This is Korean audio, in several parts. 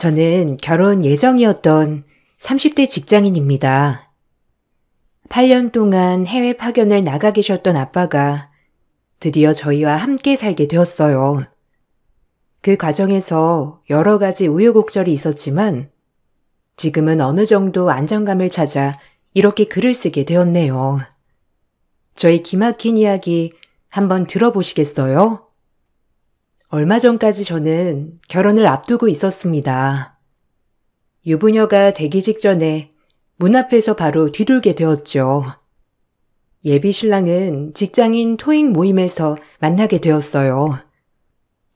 저는 결혼 예정이었던 30대 직장인입니다. 8년 동안 해외 파견을 나가 계셨던 아빠가 드디어 저희와 함께 살게 되었어요. 그 과정에서 여러 가지 우여곡절이 있었지만 지금은 어느 정도 안정감을 찾아 이렇게 글을 쓰게 되었네요. 저희 기막힌 이야기 한번 들어보시겠어요? 얼마 전까지 저는 결혼을 앞두고 있었습니다. 유부녀가 되기 직전에 문 앞에서 바로 뒤돌게 되었죠. 예비 신랑은 직장인 토익 모임에서 만나게 되었어요.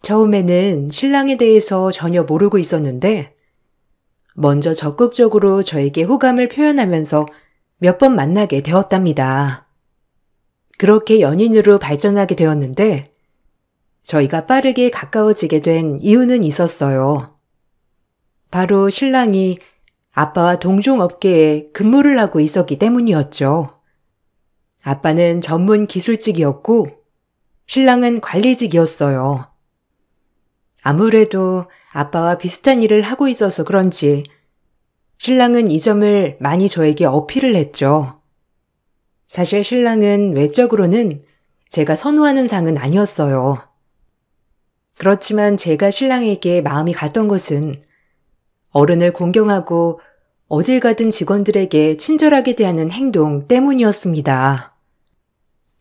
처음에는 신랑에 대해서 전혀 모르고 있었는데 먼저 적극적으로 저에게 호감을 표현하면서 몇 번 만나게 되었답니다. 그렇게 연인으로 발전하게 되었는데 저희가 빠르게 가까워지게 된 이유는 있었어요. 바로 신랑이 아빠와 동종 업계에 근무를 하고 있었기 때문이었죠. 아빠는 전문 기술직이었고 신랑은 관리직이었어요. 아무래도 아빠와 비슷한 일을 하고 있어서 그런지 신랑은 이 점을 많이 저에게 어필을 했죠. 사실 신랑은 외적으로는 제가 선호하는 상은 아니었어요. 그렇지만 제가 신랑에게 마음이 갔던 것은 어른을 공경하고 어딜 가든 직원들에게 친절하게 대하는 행동 때문이었습니다.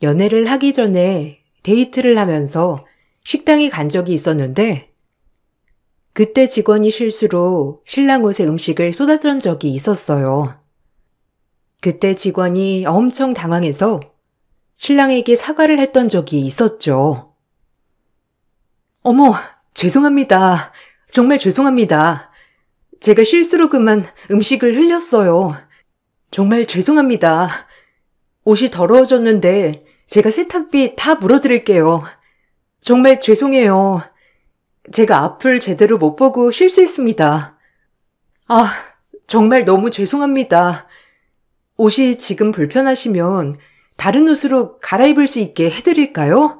연애를 하기 전에 데이트를 하면서 식당에 간 적이 있었는데 그때 직원이 실수로 신랑 옷에 음식을 쏟았던 적이 있었어요. 그때 직원이 엄청 당황해서 신랑에게 사과를 했던 적이 있었죠. 어머, 죄송합니다. 정말 죄송합니다. 제가 실수로 그만 음식을 흘렸어요. 정말 죄송합니다. 옷이 더러워졌는데 제가 세탁비 다 물어드릴게요. 정말 죄송해요. 제가 앞을 제대로 못 보고 실수했습니다. 아, 정말 너무 죄송합니다. 옷이 지금 불편하시면 다른 옷으로 갈아입을 수 있게 해드릴까요?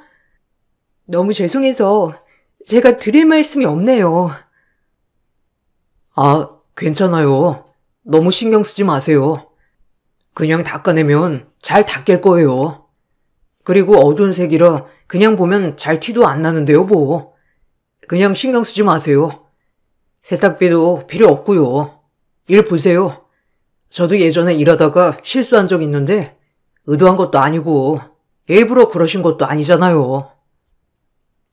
너무 죄송해서 제가 드릴 말씀이 없네요. 아, 괜찮아요. 너무 신경 쓰지 마세요. 그냥 닦아내면 잘 닦일 거예요. 그리고 어두운 색이라 그냥 보면 잘 티도 안 나는데요, 뭐. 그냥 신경 쓰지 마세요. 세탁비도 필요 없고요. 일 보세요. 저도 예전에 일하다가 실수한 적 있는데 의도한 것도 아니고 일부러 그러신 것도 아니잖아요.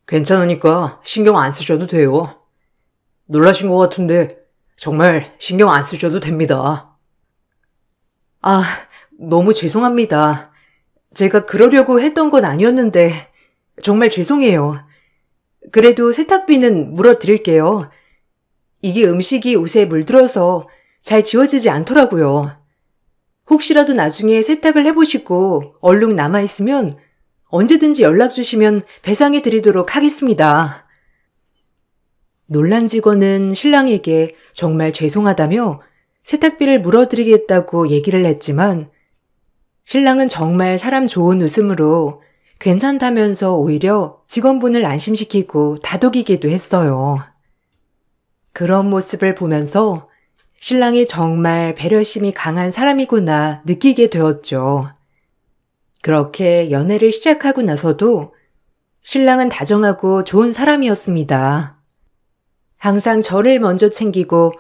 괜찮으니까 신경 안 쓰셔도 돼요. 놀라신 것 같은데 정말 신경 안 쓰셔도 됩니다. 아, 너무 죄송합니다. 제가 그러려고 했던 건 아니었는데 정말 죄송해요. 그래도 세탁비는 물어드릴게요. 이게 음식이 옷에 물들어서 잘 지워지지 않더라고요. 혹시라도 나중에 세탁을 해보시고 얼룩 남아있으면 언제든지 연락 주시면 배상해 드리도록 하겠습니다. 놀란 직원은 신랑에게 정말 죄송하다며 세탁비를 물어드리겠다고 얘기를 했지만 신랑은 정말 사람 좋은 웃음으로 괜찮다면서 오히려 직원분을 안심시키고 다독이기도 했어요. 그런 모습을 보면서 신랑이 정말 배려심이 강한 사람이구나 느끼게 되었죠. 그렇게 연애를 시작하고 나서도 신랑은 다정하고 좋은 사람이었습니다. 항상 저를 먼저 챙기고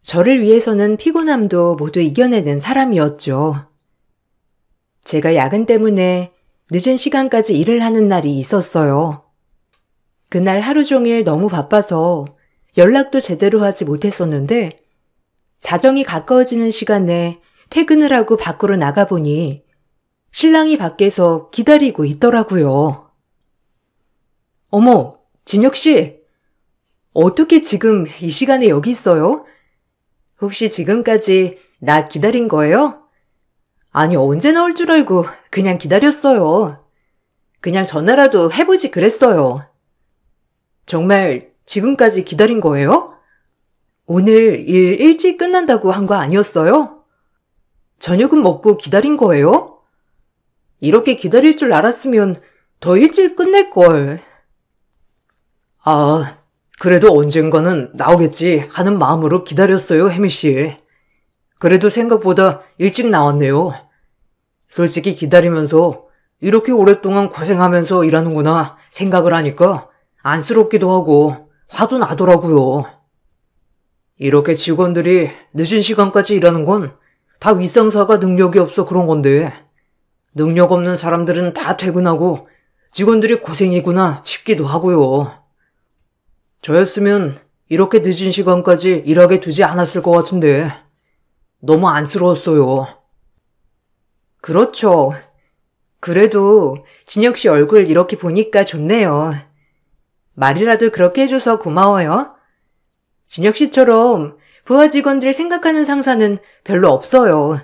저를 위해서는 피곤함도 모두 이겨내는 사람이었죠. 제가 야근 때문에 늦은 시간까지 일을 하는 날이 있었어요. 그날 하루 종일 너무 바빠서 연락도 제대로 하지 못했었는데 자정이 가까워지는 시간에 퇴근을 하고 밖으로 나가보니 신랑이 밖에서 기다리고 있더라고요. 어머, 진혁 씨, 어떻게 지금 이 시간에 여기 있어요? 혹시 지금까지 나 기다린 거예요? 아니, 언제 나올 줄 알고 그냥 기다렸어요. 그냥 전화라도 해보지 그랬어요. 정말 지금까지 기다린 거예요? 오늘 일 일찍 끝난다고 한 거 아니었어요? 저녁은 먹고 기다린 거예요? 이렇게 기다릴 줄 알았으면 더 일찍 끝낼걸. 아, 그래도 언젠가는 나오겠지 하는 마음으로 기다렸어요, 혜미 씨. 그래도 생각보다 일찍 나왔네요. 솔직히 기다리면서 이렇게 오랫동안 고생하면서 일하는구나 생각을 하니까 안쓰럽기도 하고 화도 나더라고요. 이렇게 직원들이 늦은 시간까지 일하는 건 다 윗상사가 능력이 없어 그런 건데 능력 없는 사람들은 다 퇴근하고 직원들이 고생이구나 싶기도 하고요. 저였으면 이렇게 늦은 시간까지 일하게 두지 않았을 것 같은데 너무 안쓰러웠어요. 그렇죠. 그래도 진혁 씨 얼굴 이렇게 보니까 좋네요. 말이라도 그렇게 해줘서 고마워요. 진혁 씨처럼 부하 직원들 생각하는 상사는 별로 없어요.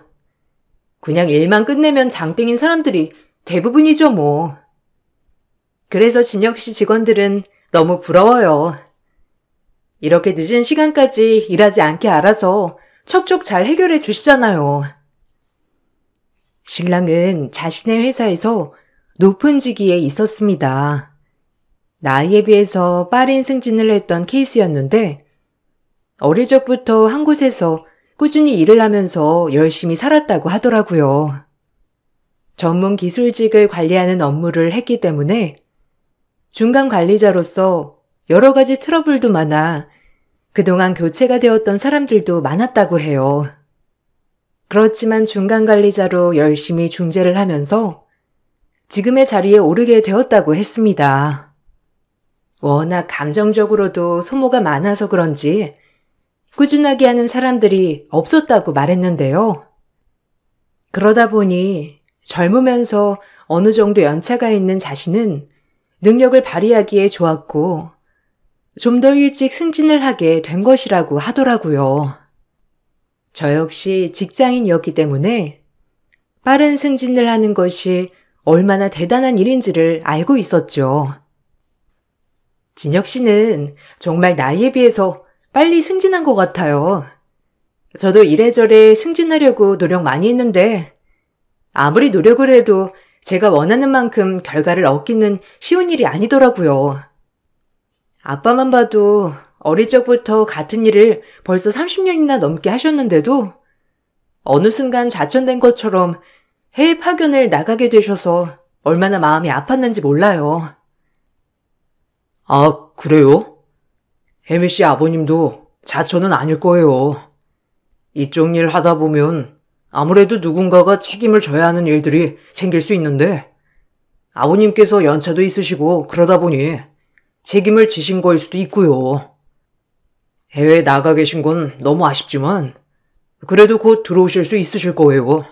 그냥 일만 끝내면 장땡인 사람들이 대부분이죠, 뭐. 그래서 진혁 씨 직원들은 너무 부러워요. 이렇게 늦은 시간까지 일하지 않게 알아서 척척 잘 해결해 주시잖아요. 신랑은 자신의 회사에서 높은 직위에 있었습니다. 나이에 비해서 빠른 승진을 했던 케이스였는데 어릴 적부터 한 곳에서 꾸준히 일을 하면서 열심히 살았다고 하더라고요. 전문 기술직을 관리하는 업무를 했기 때문에 중간 관리자로서 여러 가지 트러블도 많아 그동안 교체가 되었던 사람들도 많았다고 해요. 그렇지만 중간 관리자로 열심히 중재를 하면서 지금의 자리에 오르게 되었다고 했습니다. 워낙 감정적으로도 소모가 많아서 그런지 꾸준하게 하는 사람들이 없었다고 말했는데요. 그러다 보니 젊으면서 어느 정도 연차가 있는 자신은 능력을 발휘하기에 좋았고 좀 더 일찍 승진을 하게 된 것이라고 하더라고요. 저 역시 직장인이었기 때문에 빠른 승진을 하는 것이 얼마나 대단한 일인지를 알고 있었죠. 진혁 씨는 정말 나이에 비해서 빨리 승진한 것 같아요. 저도 이래저래 승진하려고 노력 많이 했는데 아무리 노력을 해도 제가 원하는 만큼 결과를 얻기는 쉬운 일이 아니더라고요. 아빠만 봐도 어릴 적부터 같은 일을 벌써 30년이나 넘게 하셨는데도 어느 순간 좌천된 것처럼 해외 파견을 나가게 되셔서 얼마나 마음이 아팠는지 몰라요. 아, 그래요? 혜미 씨 아버님도 자초는 아닐 거예요. 이쪽 일 하다 보면 아무래도 누군가가 책임을 져야 하는 일들이 생길 수 있는데 아버님께서 연차도 있으시고 그러다 보니 책임을 지신 거일 수도 있고요. 해외에 나가 계신 건 너무 아쉽지만 그래도 곧 들어오실 수 있으실 거예요.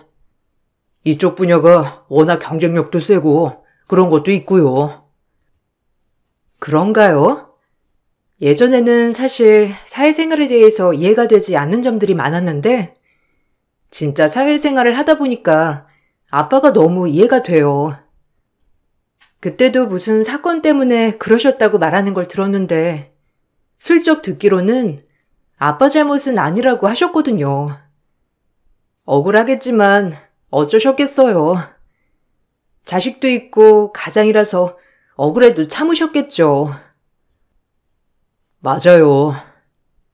이쪽 분야가 워낙 경쟁력도 세고 그런 것도 있고요. 그런가요? 예전에는 사실 사회생활에 대해서 이해가 되지 않는 점들이 많았는데 진짜 사회생활을 하다 보니까 아빠가 너무 이해가 돼요. 그때도 무슨 사건 때문에 그러셨다고 말하는 걸 들었는데 슬쩍 듣기로는 아빠 잘못은 아니라고 하셨거든요. 억울하겠지만 어쩌셨겠어요. 자식도 있고 가장이라서 억울해도 참으셨겠죠. 맞아요.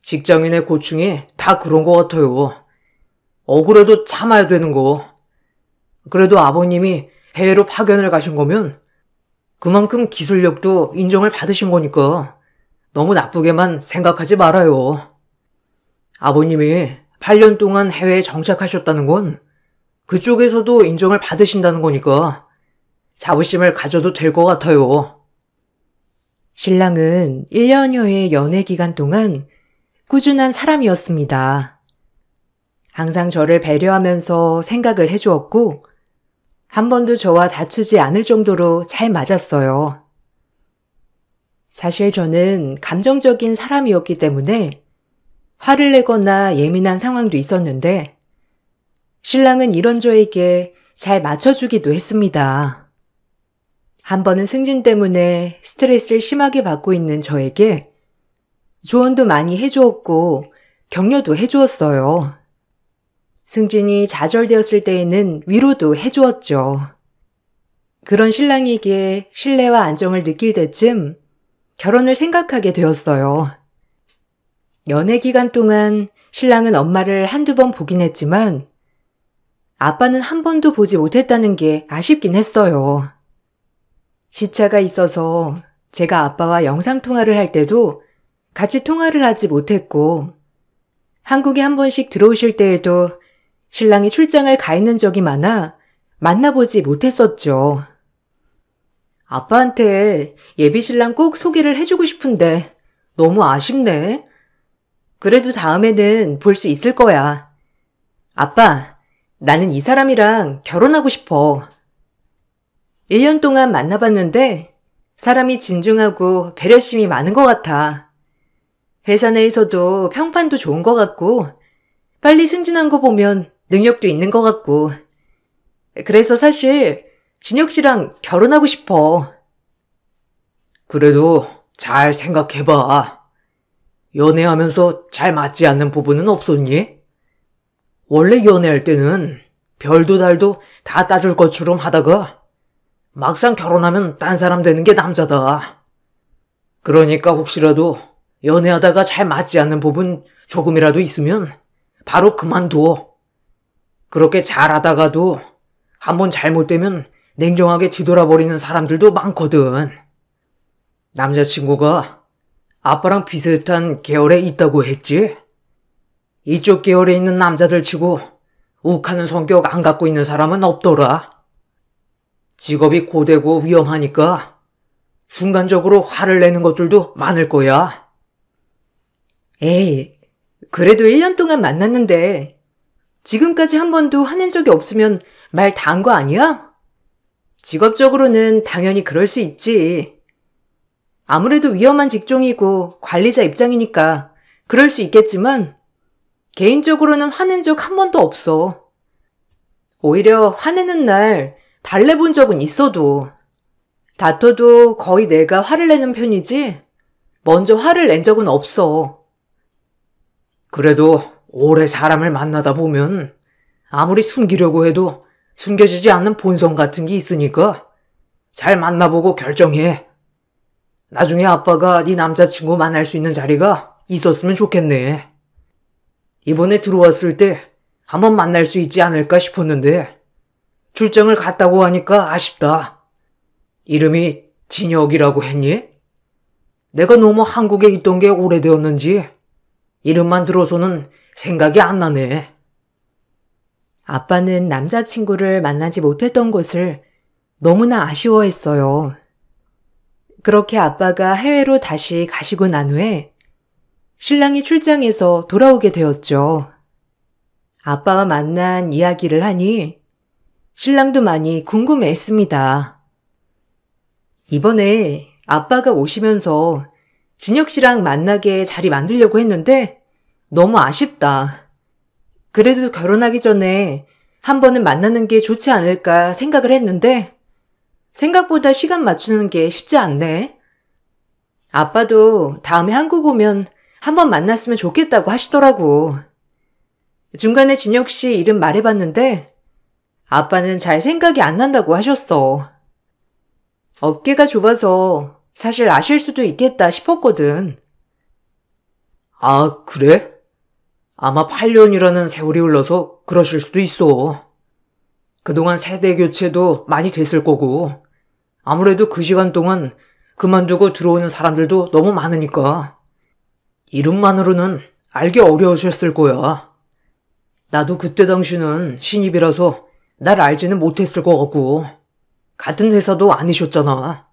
직장인의 고충이 다 그런 것 같아요. 억울해도 참아야 되는 거. 그래도 아버님이 해외로 파견을 가신 거면 그만큼 기술력도 인정을 받으신 거니까 너무 나쁘게만 생각하지 말아요. 아버님이 8년 동안 해외에 정착하셨다는 건 그쪽에서도 인정을 받으신다는 거니까 자부심을 가져도 될 것 같아요. 신랑은 1년여의 연애 기간 동안 꾸준한 사람이었습니다. 항상 저를 배려하면서 생각을 해주었고 한 번도 저와 다투지 않을 정도로 잘 맞았어요. 사실 저는 감정적인 사람이었기 때문에 화를 내거나 예민한 상황도 있었는데 신랑은 이런 저에게 잘 맞춰주기도 했습니다. 한 번은 승진 때문에 스트레스를 심하게 받고 있는 저에게 조언도 많이 해주었고 격려도 해주었어요. 승진이 좌절되었을 때에는 위로도 해주었죠. 그런 신랑에게 신뢰와 안정을 느낄 때쯤 결혼을 생각하게 되었어요. 연애 기간 동안 신랑은 엄마를 한두 번 보긴 했지만 아빠는 한 번도 보지 못했다는 게 아쉽긴 했어요. 시차가 있어서 제가 아빠와 영상통화를 할 때도 같이 통화를 하지 못했고 한국에 한 번씩 들어오실 때에도 신랑이 출장을 가 있는 적이 많아 만나보지 못했었죠. 아빠한테 예비 신랑 꼭 소개를 해주고 싶은데 너무 아쉽네. 그래도 다음에는 볼 수 있을 거야. 아빠, 나는 이 사람이랑 결혼하고 싶어. 1년 동안 만나봤는데 사람이 진중하고 배려심이 많은 것 같아. 회사 내에서도 평판도 좋은 것 같고 빨리 승진한 거 보면 능력도 있는 것 같고 그래서 사실 진혁 씨랑 결혼하고 싶어. 그래도 잘 생각해봐. 연애하면서 잘 맞지 않는 부분은 없었니? 원래 연애할 때는 별도 달도 다 따줄 것처럼 하다가 막상 결혼하면 딴 사람 되는 게 남자다. 그러니까 혹시라도 연애하다가 잘 맞지 않는 부분 조금이라도 있으면 바로 그만둬. 그렇게 잘하다가도 한번 잘못되면 냉정하게 뒤돌아버리는 사람들도 많거든. 남자친구가 아빠랑 비슷한 계열에 있다고 했지? 이쪽 계열에 있는 남자들 치고 욱하는 성격 안 갖고 있는 사람은 없더라. 직업이 고되고 위험하니까 순간적으로 화를 내는 것들도 많을 거야. 에이, 그래도 1년 동안 만났는데 지금까지 한 번도 화낸 적이 없으면 말 다 한 거 아니야? 직업적으로는 당연히 그럴 수 있지. 아무래도 위험한 직종이고 관리자 입장이니까 그럴 수 있겠지만 개인적으로는 화낸 적 한 번도 없어. 오히려 화내는 날 달래본 적은 있어도 다퉈도 거의 내가 화를 내는 편이지 먼저 화를 낸 적은 없어. 그래도 오래 사람을 만나다 보면 아무리 숨기려고 해도 숨겨지지 않는 본성 같은 게 있으니까 잘 만나보고 결정해. 나중에 아빠가 네 남자친구 만날 수 있는 자리가 있었으면 좋겠네. 이번에 들어왔을 때 한번 만날 수 있지 않을까 싶었는데 출장을 갔다고 하니까 아쉽다. 이름이 진혁이라고 했니? 내가 너무 한국에 있던 게 오래되었는지 이름만 들어서는 생각이 안 나네. 아빠는 남자친구를 만나지 못했던 것을 너무나 아쉬워했어요. 그렇게 아빠가 해외로 다시 가시고 난 후에 신랑이 출장해서 돌아오게 되었죠. 아빠와 만난 이야기를 하니 신랑도 많이 궁금해했습니다. 이번에 아빠가 오시면서 진혁 씨랑 만나게 자리 만들려고 했는데 너무 아쉽다. 그래도 결혼하기 전에 한 번은 만나는 게 좋지 않을까 생각을 했는데 생각보다 시간 맞추는 게 쉽지 않네. 아빠도 다음에 한국 오면 한번 만났으면 좋겠다고 하시더라고. 중간에 진혁 씨 이름 말해봤는데 아빠는 잘 생각이 안 난다고 하셨어. 어깨가 좁아서 사실 아실 수도 있겠다 싶었거든. 아, 그래? 아마 8년이라는 세월이 흘러서 그러실 수도 있어. 그동안 세대 교체도 많이 됐을 거고 아무래도 그 시간 동안 그만두고 들어오는 사람들도 너무 많으니까 이름만으로는 알기 어려우셨을 거야. 나도 그때 당시는 신입이라서 날 알지는 못했을 것 같고 같은 회사도 아니셨잖아.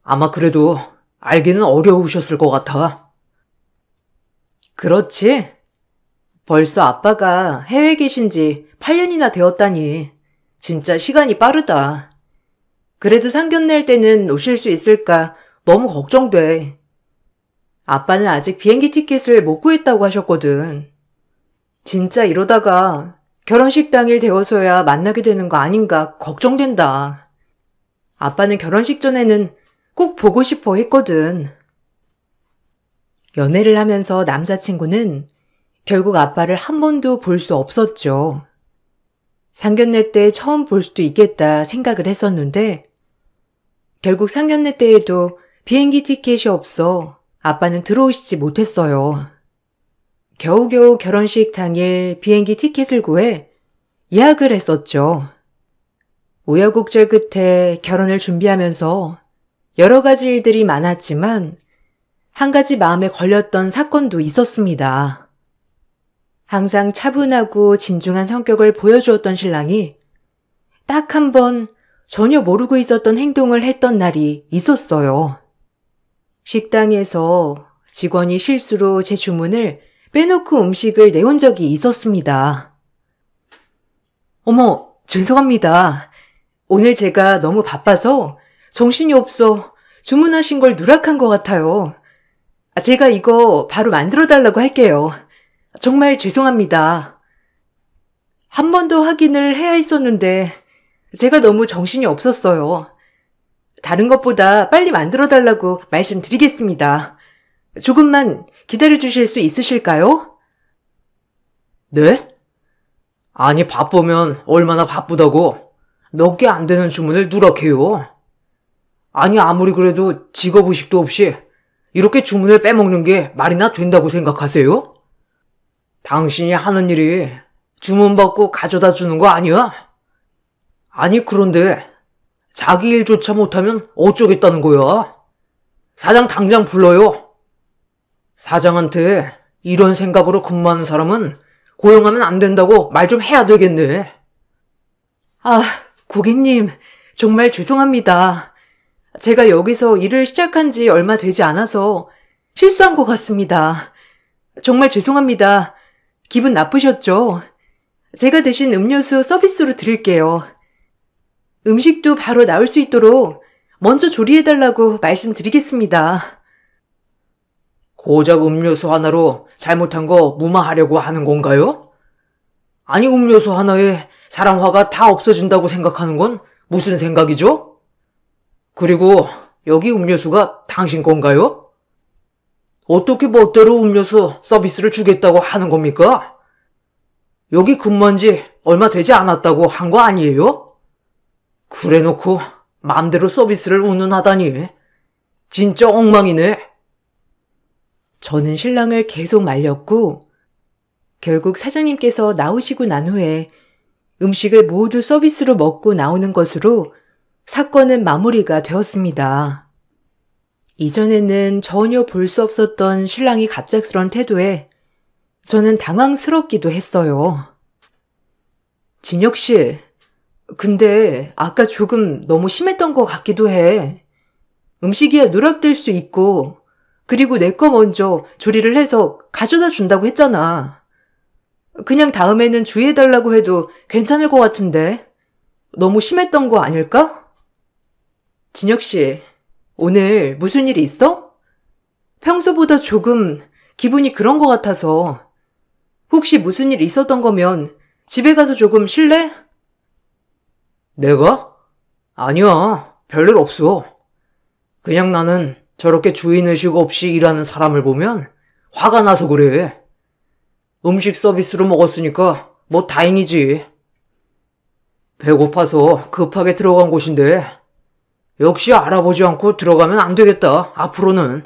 아마 그래도 알기는 어려우셨을 것 같아. 그렇지? 벌써 아빠가 해외에 계신 지 8년이나 되었다니 진짜 시간이 빠르다. 그래도 상견례 때는 오실 수 있을까 너무 걱정돼. 아빠는 아직 비행기 티켓을 못 구했다고 하셨거든. 진짜 이러다가 결혼식 당일 되어서야 만나게 되는 거 아닌가 걱정된다. 아빠는 결혼식 전에는 꼭 보고 싶어 했거든. 연애를 하면서 남자친구는 결국 아빠를 한 번도 볼 수 없었죠. 상견례 때 처음 볼 수도 있겠다 생각을 했었는데 결국 상견례 때에도 비행기 티켓이 없어 아빠는 들어오시지 못했어요. 겨우겨우 결혼식 당일 비행기 티켓을 구해 예약을 했었죠. 우여곡절 끝에 결혼을 준비하면서 여러 가지 일들이 많았지만 한 가지 마음에 걸렸던 사건도 있었습니다. 항상 차분하고 진중한 성격을 보여주었던 신랑이 딱 한 번 전혀 모르고 있었던 행동을 했던 날이 있었어요. 식당에서 직원이 실수로 제 주문을 빼놓고 음식을 내온 적이 있었습니다. 어머, 죄송합니다. 오늘 제가 너무 바빠서 정신이 없어 주문하신 걸 누락한 것 같아요. 제가 이거 바로 만들어달라고 할게요. 정말 죄송합니다. 한 번 더 확인을 해야 했었는데 제가 너무 정신이 없었어요. 다른 것보다 빨리 만들어달라고 말씀드리겠습니다. 조금만 기다려주실 수 있으실까요? 네? 아니, 바쁘면 얼마나 바쁘다고 몇 개 안 되는 주문을 누락해요. 아니, 아무리 그래도 직업의식도 없이 이렇게 주문을 빼먹는 게 말이나 된다고 생각하세요? 당신이 하는 일이 주문 받고 가져다 주는 거 아니야? 아니, 그런데 자기 일조차 못하면 어쩌겠다는 거야? 사장 당장 불러요. 사장한테 이런 생각으로 근무하는 사람은 고용하면 안 된다고 말 좀 해야 되겠네. 아, 고객님, 정말 죄송합니다. 제가 여기서 일을 시작한 지 얼마 되지 않아서 실수한 것 같습니다. 정말 죄송합니다. 기분 나쁘셨죠? 제가 대신 음료수 서비스로 드릴게요. 음식도 바로 나올 수 있도록 먼저 조리해달라고 말씀드리겠습니다. 고작 음료수 하나로 잘못한 거 무마하려고 하는 건가요? 아니, 음료수 하나에 사람 화가 다 없어진다고 생각하는 건 무슨 생각이죠? 그리고 여기 음료수가 당신 건가요? 어떻게 멋대로 음료수 서비스를 주겠다고 하는 겁니까? 여기 근무한 지 얼마 되지 않았다고 한 거 아니에요? 그래 놓고 마음대로 서비스를 운운하다니. 진짜 엉망이네. 저는 신랑을 계속 말렸고 결국 사장님께서 나오시고 난 후에 음식을 모두 서비스로 먹고 나오는 것으로 사건은 마무리가 되었습니다. 이전에는 전혀 볼 수 없었던 신랑이 갑작스런 태도에 저는 당황스럽기도 했어요. 진혁 씨, 근데 아까 조금 너무 심했던 것 같기도 해. 음식이 누락될 수 있고 그리고 내 거 먼저 조리를 해서 가져다 준다고 했잖아. 그냥 다음에는 주의해달라고 해도 괜찮을 것 같은데 너무 심했던 거 아닐까? 진혁 씨, 오늘 무슨 일이 있어? 평소보다 조금 기분이 그런 것 같아서 혹시 무슨 일 있었던 거면 집에 가서 조금 쉴래? 내가? 아니야, 별일 없어. 그냥 나는 저렇게 주인의식 없이 일하는 사람을 보면 화가 나서 그래. 음식 서비스로 먹었으니까 뭐 다행이지. 배고파서 급하게 들어간 곳인데 역시 알아보지 않고 들어가면 안 되겠다, 앞으로는.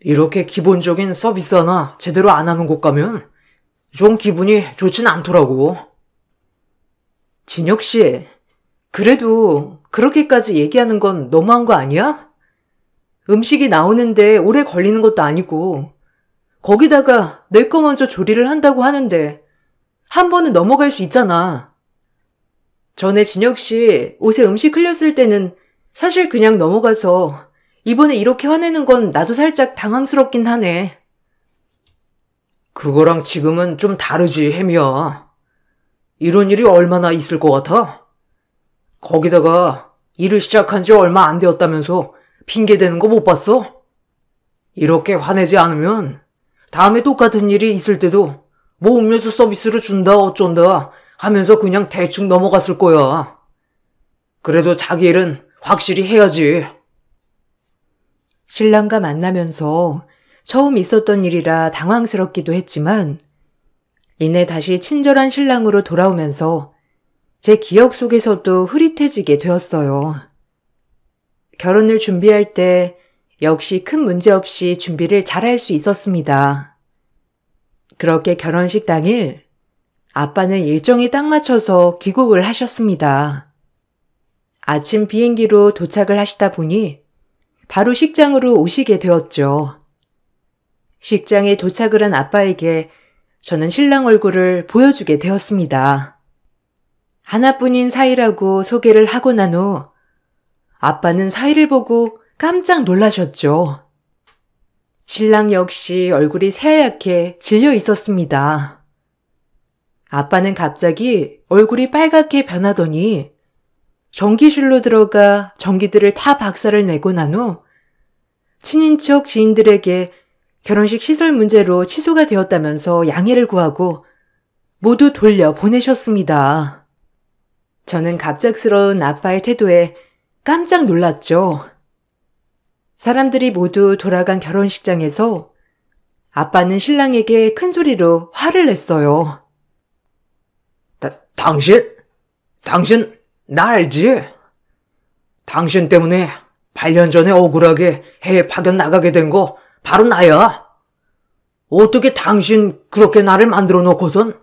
이렇게 기본적인 서비스 하나 제대로 안 하는 곳 가면 좀 기분이 좋진 않더라고. 진혁 씨, 그래도 그렇게까지 얘기하는 건 너무한 거 아니야? 음식이 나오는데 오래 걸리는 것도 아니고 거기다가 내 거 먼저 조리를 한다고 하는데 한 번은 넘어갈 수 있잖아. 전에 진혁 씨 옷에 음식 흘렸을 때는 사실 그냥 넘어가서 이번에 이렇게 화내는 건 나도 살짝 당황스럽긴 하네. 그거랑 지금은 좀 다르지, 혜미야. 이런 일이 얼마나 있을 것 같아? 거기다가 일을 시작한 지 얼마 안 되었다면서 핑계대는 거 못 봤어? 이렇게 화내지 않으면 다음에 똑같은 일이 있을 때도 뭐 음료수 서비스를 준다 어쩐다 하면서 그냥 대충 넘어갔을 거야. 그래도 자기 일은 확실히 해야지. 신랑과 만나면서 처음 있었던 일이라 당황스럽기도 했지만 이내 다시 친절한 신랑으로 돌아오면서 제 기억 속에서도 흐릿해지게 되었어요. 결혼을 준비할 때 역시 큰 문제 없이 준비를 잘할 수 있었습니다. 그렇게 결혼식 당일 아빠는 일정에 딱 맞춰서 귀국을 하셨습니다. 아침 비행기로 도착을 하시다 보니 바로 식장으로 오시게 되었죠. 식장에 도착을 한 아빠에게 저는 신랑 얼굴을 보여주게 되었습니다. 하나뿐인 사이라고 소개를 하고 난 후 아빠는 사이를 보고 깜짝 놀라셨죠. 신랑 역시 얼굴이 새하얗게 질려 있었습니다. 아빠는 갑자기 얼굴이 빨갛게 변하더니 전기실로 들어가 전기들을 다 박살을 내고 난 후 친인척 지인들에게 결혼식 시설 문제로 취소가 되었다면서 양해를 구하고 모두 돌려 보내셨습니다. 저는 갑작스러운 아빠의 태도에 깜짝 놀랐죠. 사람들이 모두 돌아간 결혼식장에서 아빠는 신랑에게 큰 소리로 화를 냈어요. 당신 나 알지? 당신 때문에 8년 전에 억울하게 해외 파견 나가게 된 거 바로 나야. 어떻게 당신 그렇게 나를 만들어 놓고선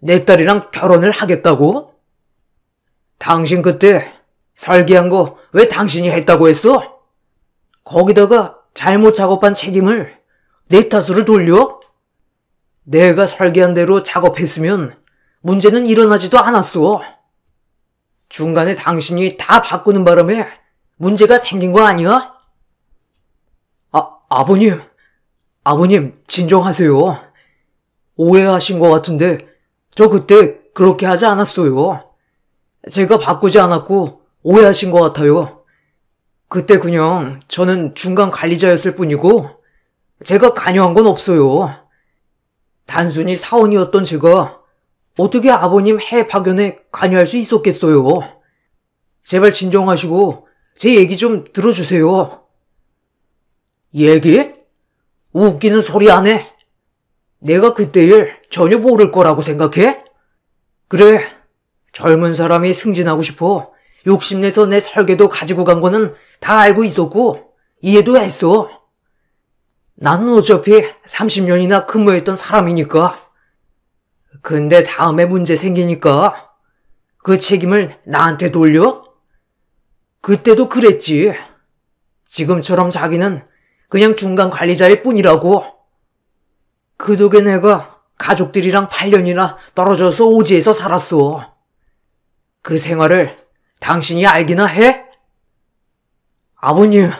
내 딸이랑 결혼을 하겠다고? 당신 그때 설계한 거 왜 당신이 했다고 했어? 거기다가 잘못 작업한 책임을 내 탓으로 돌려? 내가 설계한 대로 작업했으면 문제는 일어나지도 않았어. 중간에 당신이 다 바꾸는 바람에 문제가 생긴 거 아니야? 아버님, 진정하세요. 오해하신 것 같은데 저 그때 그렇게 하지 않았어요. 제가 바꾸지 않았고 오해하신 것 같아요. 그때 그냥 저는 중간 관리자였을 뿐이고 제가 관여한 건 없어요. 단순히 사원이었던 제가 어떻게 아버님 해외 파견에 관여할 수 있었겠어요. 제발 진정하시고 제 얘기 좀 들어주세요. 얘기? 웃기는 소리 안 해. 내가 그때 일 전혀 모를 거라고 생각해? 그래, 젊은 사람이 승진하고 싶어 욕심내서 내 설계도 가지고 간 거는 다 알고 있었고 이해도 했어. 나는 어차피 30년이나 근무했던 사람이니까. 근데 다음에 문제 생기니까 그 책임을 나한테 돌려? 그때도 그랬지. 지금처럼 자기는 그냥 중간 관리자일 뿐이라고. 그 덕에 내가 가족들이랑 8년이나 떨어져서 오지에서 살았어. 그 생활을 당신이 알기나 해? 아버님,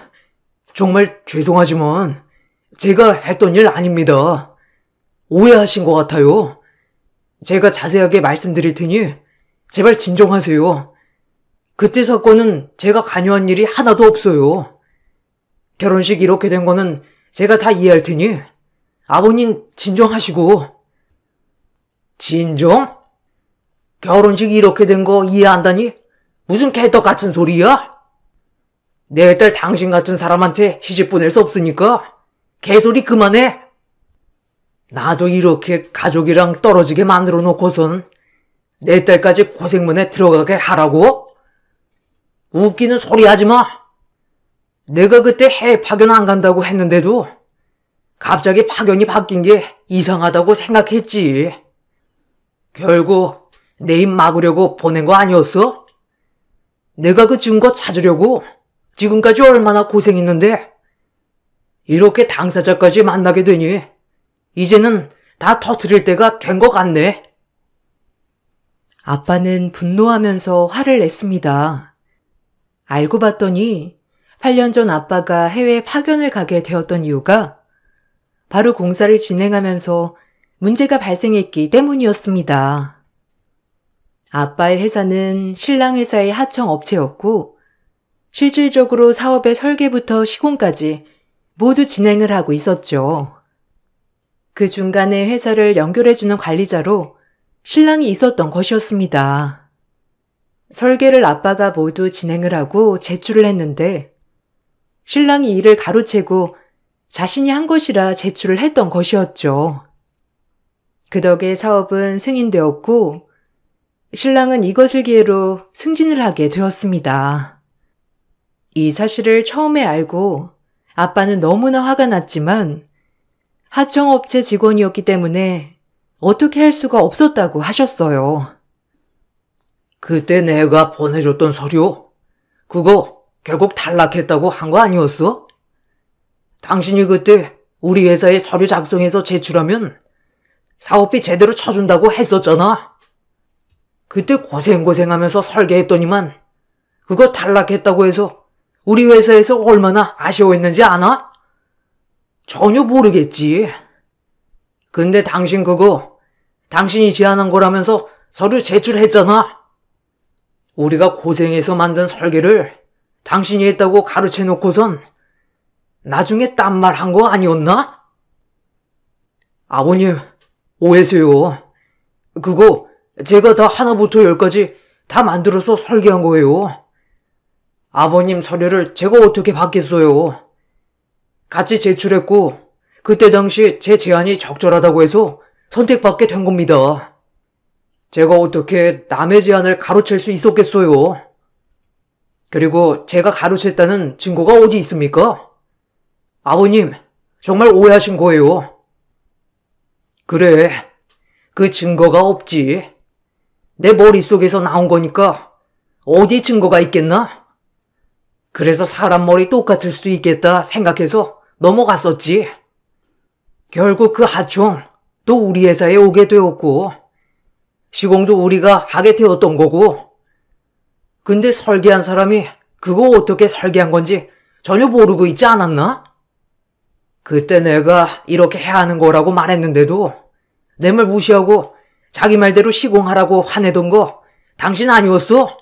정말 죄송하지만 제가 했던 일 아닙니다. 오해하신 것 같아요. 제가 자세하게 말씀드릴 테니 제발 진정하세요. 그때 사건은 제가 관여한 일이 하나도 없어요. 결혼식 이렇게 된 거는 제가 다 이해할 테니 아버님 진정하시고. 진정? 결혼식 이렇게 된 거 이해한다니? 무슨 개떡 같은 소리야? 내 딸 당신 같은 사람한테 시집 보낼 수 없으니까 개소리 그만해. 나도 이렇게 가족이랑 떨어지게 만들어 놓고선 내 딸까지 고생문에 들어가게 하라고? 웃기는 소리 하지 마. 내가 그때 해외 파견 안 간다고 했는데도 갑자기 파견이 바뀐 게 이상하다고 생각했지. 결국 내 입 막으려고 보낸 거 아니었어? 내가 그 증거 찾으려고 지금까지 얼마나 고생했는데 이렇게 당사자까지 만나게 되니 이제는 다 터뜨릴 때가 된 것 같네. 아빠는 분노하면서 화를 냈습니다. 알고 봤더니 8년 전 아빠가 해외 파견을 가게 되었던 이유가 바로 공사를 진행하면서 문제가 발생했기 때문이었습니다. 아빠의 회사는 신랑 회사의 하청 업체였고 실질적으로 사업의 설계부터 시공까지 모두 진행을 하고 있었죠. 그 중간에 회사를 연결해주는 관리자로 신랑이 있었던 것이었습니다. 설계를 아빠가 모두 진행을 하고 제출을 했는데 신랑이 이를 가로채고 자신이 한 것이라 제출을 했던 것이었죠. 그 덕에 사업은 승인되었고 신랑은 이것을 기회로 승진을 하게 되었습니다. 이 사실을 처음에 알고 아빠는 너무나 화가 났지만 하청업체 직원이었기 때문에 어떻게 할 수가 없었다고 하셨어요. 그때 내가 보내줬던 서류, 그거 결국 탈락했다고 한 거 아니었어? 당신이 그때 우리 회사에 서류 작성해서 제출하면 사업비 제대로 쳐준다고 했었잖아. 그때 고생하면서 설계했더니만 그거 탈락했다고 해서 우리 회사에서 얼마나 아쉬워했는지 아나? 전혀 모르겠지. 근데 당신 그거 당신이 제안한 거라면서 서류 제출했잖아. 우리가 고생해서 만든 설계를 당신이 했다고 가르쳐 놓고선 나중에 딴 말 한 거 아니었나? 아버님, 오해세요. 그거 제가 다 하나부터 열까지 다 만들어서 설계한 거예요. 아버님 서류를 제가 어떻게 받겠어요. 같이 제출했고 그때 당시 제 제안이 적절하다고 해서 선택받게 된 겁니다. 제가 어떻게 남의 제안을 가로챌 수 있었겠어요. 그리고 제가 가로챘다는 증거가 어디 있습니까? 아버님, 정말 오해하신 거예요. 그래, 그 증거가 없지. 내 머릿속에서 나온 거니까 어디 증거가 있겠나? 그래서 사람 머리 똑같을 수 있겠다 생각해서 넘어갔었지. 결국 그 하청 또 우리 회사에 오게 되었고 시공도 우리가 하게 되었던 거고, 근데 설계한 사람이 그거 어떻게 설계한 건지 전혀 모르고 있지 않았나? 그때 내가 이렇게 해야 하는 거라고 말했는데도 내 말 무시하고 자기 말대로 시공하라고 화내던 거 당신 아니었어?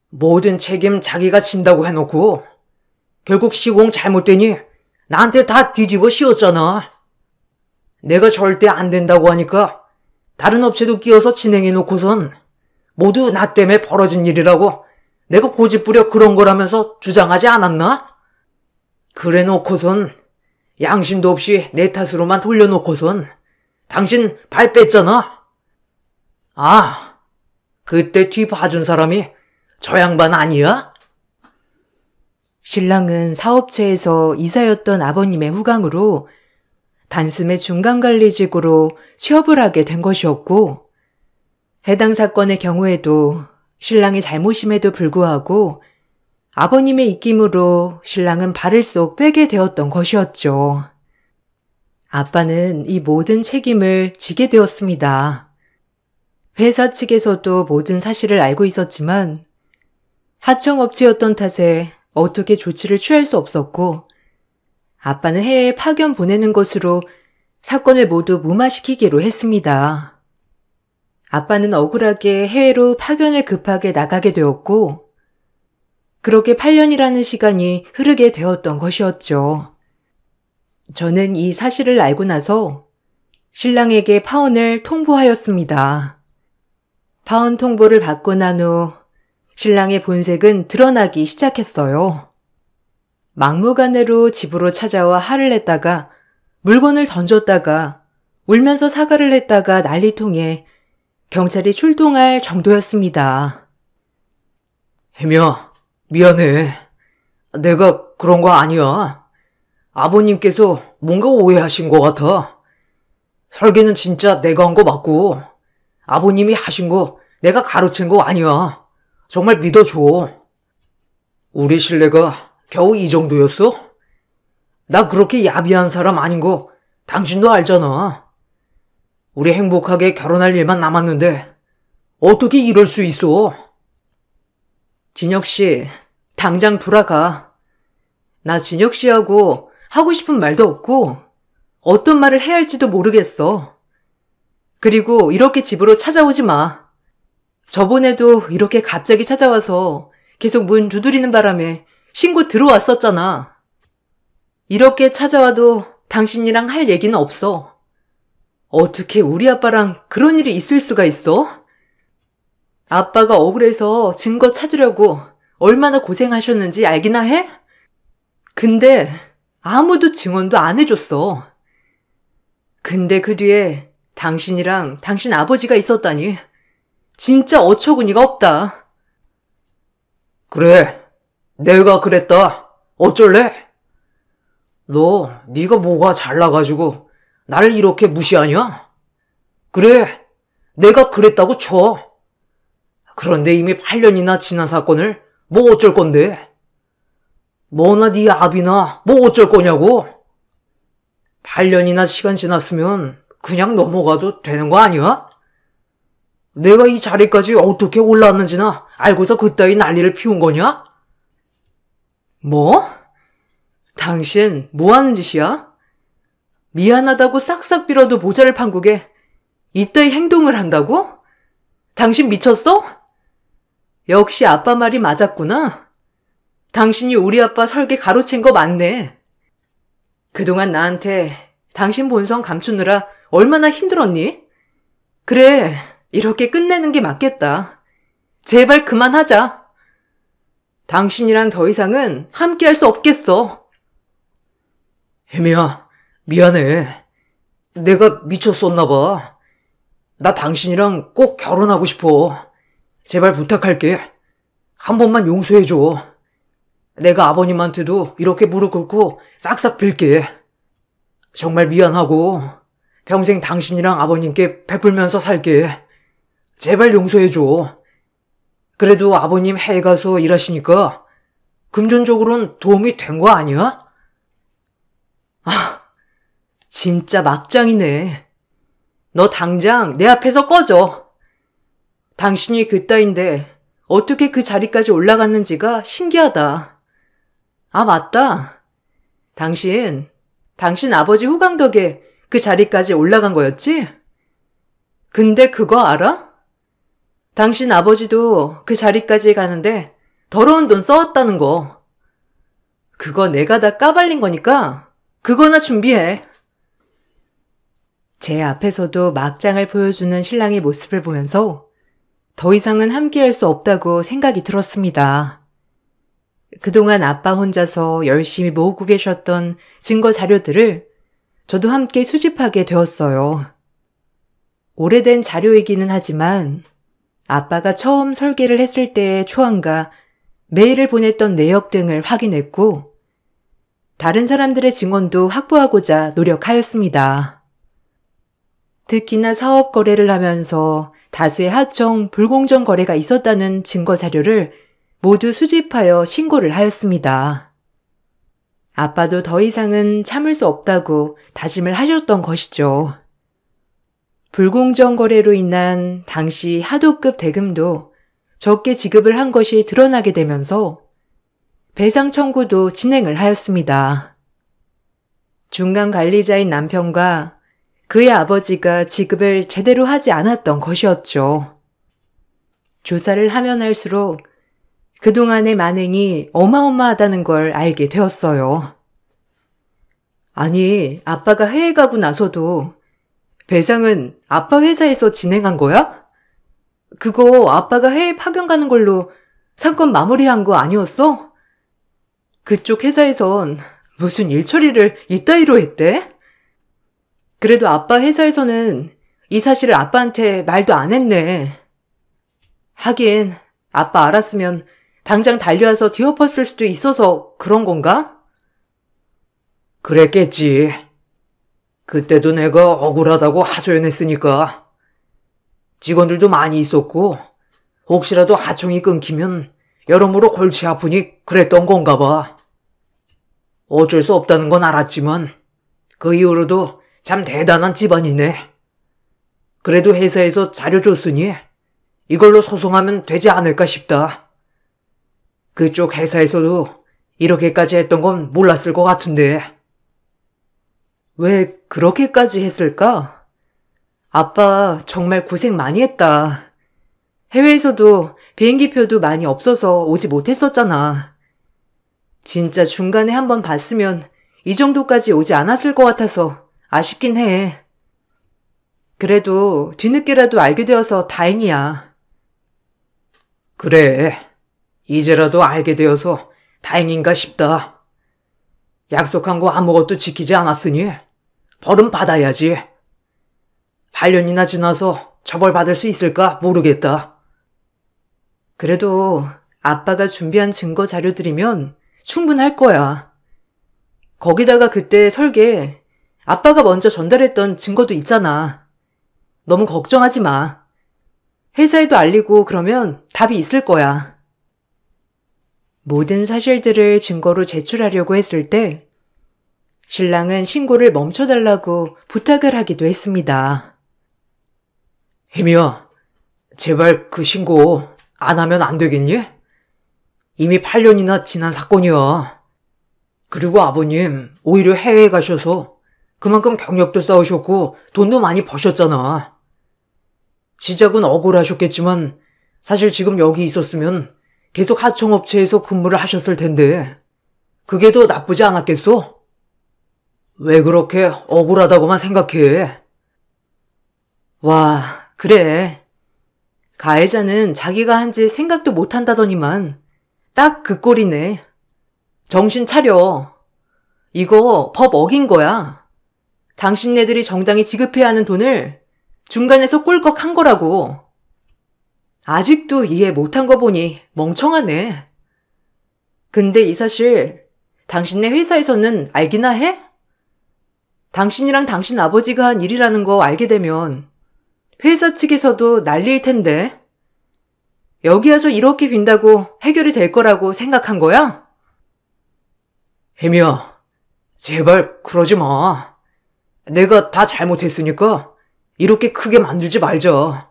모든 책임 자기가 진다고 해놓고 결국 시공 잘못되니 나한테 다 뒤집어 씌웠잖아. 내가 절대 안 된다고 하니까 다른 업체도 끼워서 진행해놓고선 모두 나 때문에 벌어진 일이라고 내가 고집부려 그런 거라면서 주장하지 않았나? 그래 놓고선 양심도 없이 내 탓으로만 돌려놓고선 당신 발 뺐잖아. 아, 그때 뒤 봐준 사람이 저 양반 아니야? 신랑은 사업체에서 이사였던 아버님의 후광으로 단숨에 중간관리직으로 취업을 하게 된 것이었고, 해당 사건의 경우에도 신랑의 잘못임에도 불구하고 아버님의 입김으로 신랑은 발을 쏙 빼게 되었던 것이었죠. 아빠는 이 모든 책임을 지게 되었습니다. 회사 측에서도 모든 사실을 알고 있었지만 하청업체였던 탓에 어떻게 조치를 취할 수 없었고, 아빠는 해외에 파견 보내는 것으로 사건을 모두 무마시키기로 했습니다. 아빠는 억울하게 해외로 파견을 급하게 나가게 되었고, 그렇게 8년이라는 시간이 흐르게 되었던 것이었죠. 저는 이 사실을 알고 나서 신랑에게 파혼을 통보하였습니다. 파혼 통보를 받고 난 후 신랑의 본색은 드러나기 시작했어요. 막무가내로 집으로 찾아와 화를 냈다가 물건을 던졌다가 울면서 사과를 했다가 난리통에 경찰이 출동할 정도였습니다. 혜미야, 미안해. 내가 그런 거 아니야. 아버님께서 뭔가 오해하신 것 같아. 설계는 진짜 내가 한 거 맞고 아버님이 하신 거 내가 가로챈 거 아니야. 정말 믿어줘. 우리 신뢰가 겨우 이 정도였어? 나 그렇게 야비한 사람 아닌 거 당신도 알잖아. 우리 행복하게 결혼할 일만 남았는데 어떻게 이럴 수 있어? 진혁 씨, 당장 돌아가. 나 진혁 씨하고 하고 싶은 말도 없고 어떤 말을 해야 할지도 모르겠어. 그리고 이렇게 집으로 찾아오지 마. 저번에도 이렇게 갑자기 찾아와서 계속 문 두드리는 바람에 신고 들어왔었잖아. 이렇게 찾아와도 당신이랑 할 얘기는 없어. 어떻게 우리 아빠랑 그런 일이 있을 수가 있어? 아빠가 억울해서 증거 찾으려고 얼마나 고생하셨는지 알기나 해? 근데 아무도 증언도 안 해줬어. 근데 그 뒤에 당신이랑 당신 아버지가 있었다니. 진짜 어처구니가 없다. 그래, 내가 그랬다. 어쩔래? 네가 뭐가 잘나가지고 나를 이렇게 무시하냐? 그래, 내가 그랬다고 쳐. 그런데 이미 8년이나 지난 사건을 뭐 어쩔 건데? 너나 네 아비나 뭐 어쩔 거냐고? 8년이나 시간 지났으면 그냥 넘어가도 되는 거 아니야? 내가 이 자리까지 어떻게 올라왔는지나 알고서 그따위 난리를 피운 거냐? 뭐? 당신 뭐 하는 짓이야? 미안하다고 싹싹 빌어도 모자를 판국에 이따위 행동을 한다고? 당신 미쳤어? 역시 아빠 말이 맞았구나. 당신이 우리 아빠 설계 가로챈 거 맞네. 그동안 나한테 당신 본성 감추느라 얼마나 힘들었니? 그래, 이렇게 끝내는 게 맞겠다. 제발 그만하자. 당신이랑 더 이상은 함께 할 수 없겠어. 혜미야, 미안해. 내가 미쳤었나 봐. 나 당신이랑 꼭 결혼하고 싶어. 제발 부탁할게. 한 번만 용서해줘. 내가 아버님한테도 이렇게 무릎 꿇고 싹싹 빌게. 정말 미안하고 평생 당신이랑 아버님께 베풀면서 살게. 제발 용서해줘. 그래도 아버님 해외 가서 일하시니까 금전적으로는 도움이 된 거 아니야? 진짜 막장이네. 너 당장 내 앞에서 꺼져. 당신이 그따인데 어떻게 그 자리까지 올라갔는지가 신기하다. 아, 맞다. 당신 아버지 후광 덕에 그 자리까지 올라간 거였지? 근데 그거 알아? 당신 아버지도 그 자리까지 가는데 더러운 돈 써왔다는 거. 그거 내가 다 까발린 거니까 그거나 준비해. 제 앞에서도 막장을 보여주는 신랑의 모습을 보면서 더 이상은 함께할 수 없다고 생각이 들었습니다. 그동안 아빠 혼자서 열심히 모으고 계셨던 증거 자료들을 저도 함께 수집하게 되었어요. 오래된 자료이기는 하지만 아빠가 처음 설계를 했을 때의 초안과 메일을 보냈던 내역 등을 확인했고 다른 사람들의 증언도 확보하고자 노력하였습니다. 특히나 사업 거래를 하면서 다수의 하청, 불공정 거래가 있었다는 증거 자료를 모두 수집하여 신고를 하였습니다. 아빠도 더 이상은 참을 수 없다고 다짐을 하셨던 것이죠. 불공정 거래로 인한 당시 하도급 대금도 적게 지급을 한 것이 드러나게 되면서 배상 청구도 진행을 하였습니다. 중간 관리자인 남편과 그의 아버지가 지급을 제대로 하지 않았던 것이었죠. 조사를 하면 할수록 그동안의 만행이 어마어마하다는 걸 알게 되었어요. 아니, 아빠가 해외 가고 나서도 배상은 아빠 회사에서 진행한 거야? 그거 아빠가 해외 파견 가는 걸로 사건 마무리한 거 아니었어? 그쪽 회사에선 무슨 일 처리를 이따위로 했대? 그래도 아빠 회사에서는 이 사실을 아빠한테 말도 안 했네. 하긴 아빠 알았으면 당장 달려와서 뒤엎었을 수도 있어서 그런 건가? 그랬겠지. 그때도 내가 억울하다고 하소연했으니까. 직원들도 많이 있었고 혹시라도 하청이 끊기면 여러모로 골치 아프니 그랬던 건가 봐. 어쩔 수 없다는 건 알았지만 그 이후로도 참 대단한 집안이네. 그래도 회사에서 자료 줬으니 이걸로 소송하면 되지 않을까 싶다. 그쪽 회사에서도 이렇게까지 했던 건 몰랐을 것 같은데. 왜 그렇게까지 했을까? 아빠 정말 고생 많이 했다. 해외에서도 비행기표도 많이 없어서 오지 못했었잖아. 진짜 중간에 한번 봤으면 이 정도까지 오지 않았을 것 같아서 아쉽긴 해. 그래도 뒤늦게라도 알게 되어서 다행이야. 그래, 이제라도 알게 되어서 다행인가 싶다. 약속한 거 아무것도 지키지 않았으니 벌은 받아야지. 8년이나 지나서 처벌받을 수 있을까 모르겠다. 그래도 아빠가 준비한 증거 자료들이면 충분할 거야. 거기다가 그때 설계 아빠가 먼저 전달했던 증거도 있잖아. 너무 걱정하지 마. 회사에도 알리고 그러면 답이 있을 거야. 모든 사실들을 증거로 제출하려고 했을 때 신랑은 신고를 멈춰달라고 부탁을 하기도 했습니다. 혜미야, 제발 그 신고 안 하면 안 되겠니? 이미 8년이나 지난 사건이야. 그리고 아버님 오히려 해외에 가셔서 그만큼 경력도 쌓으셨고 돈도 많이 버셨잖아. 시작은 억울하셨겠지만 사실 지금 여기 있었으면 계속 하청업체에서 근무를 하셨을 텐데 그게 더 나쁘지 않았겠어? 왜 그렇게 억울하다고만 생각해? 와, 그래. 가해자는 자기가 한 짓 생각도 못한다더니만 딱 그 꼴이네. 정신 차려. 이거 법 어긴 거야. 당신네들이 정당히 지급해야 하는 돈을 중간에서 꿀꺽한 거라고. 아직도 이해 못한 거 보니 멍청하네. 근데 이 사실 당신네 회사에서는 알기나 해? 당신이랑 당신 아버지가 한 일이라는 거 알게 되면 회사 측에서도 난리일 텐데. 여기 와서 이렇게 빈다고 해결이 될 거라고 생각한 거야? 혜미야, 제발 그러지 마. 내가 다 잘못했으니까 이렇게 크게 만들지 말자.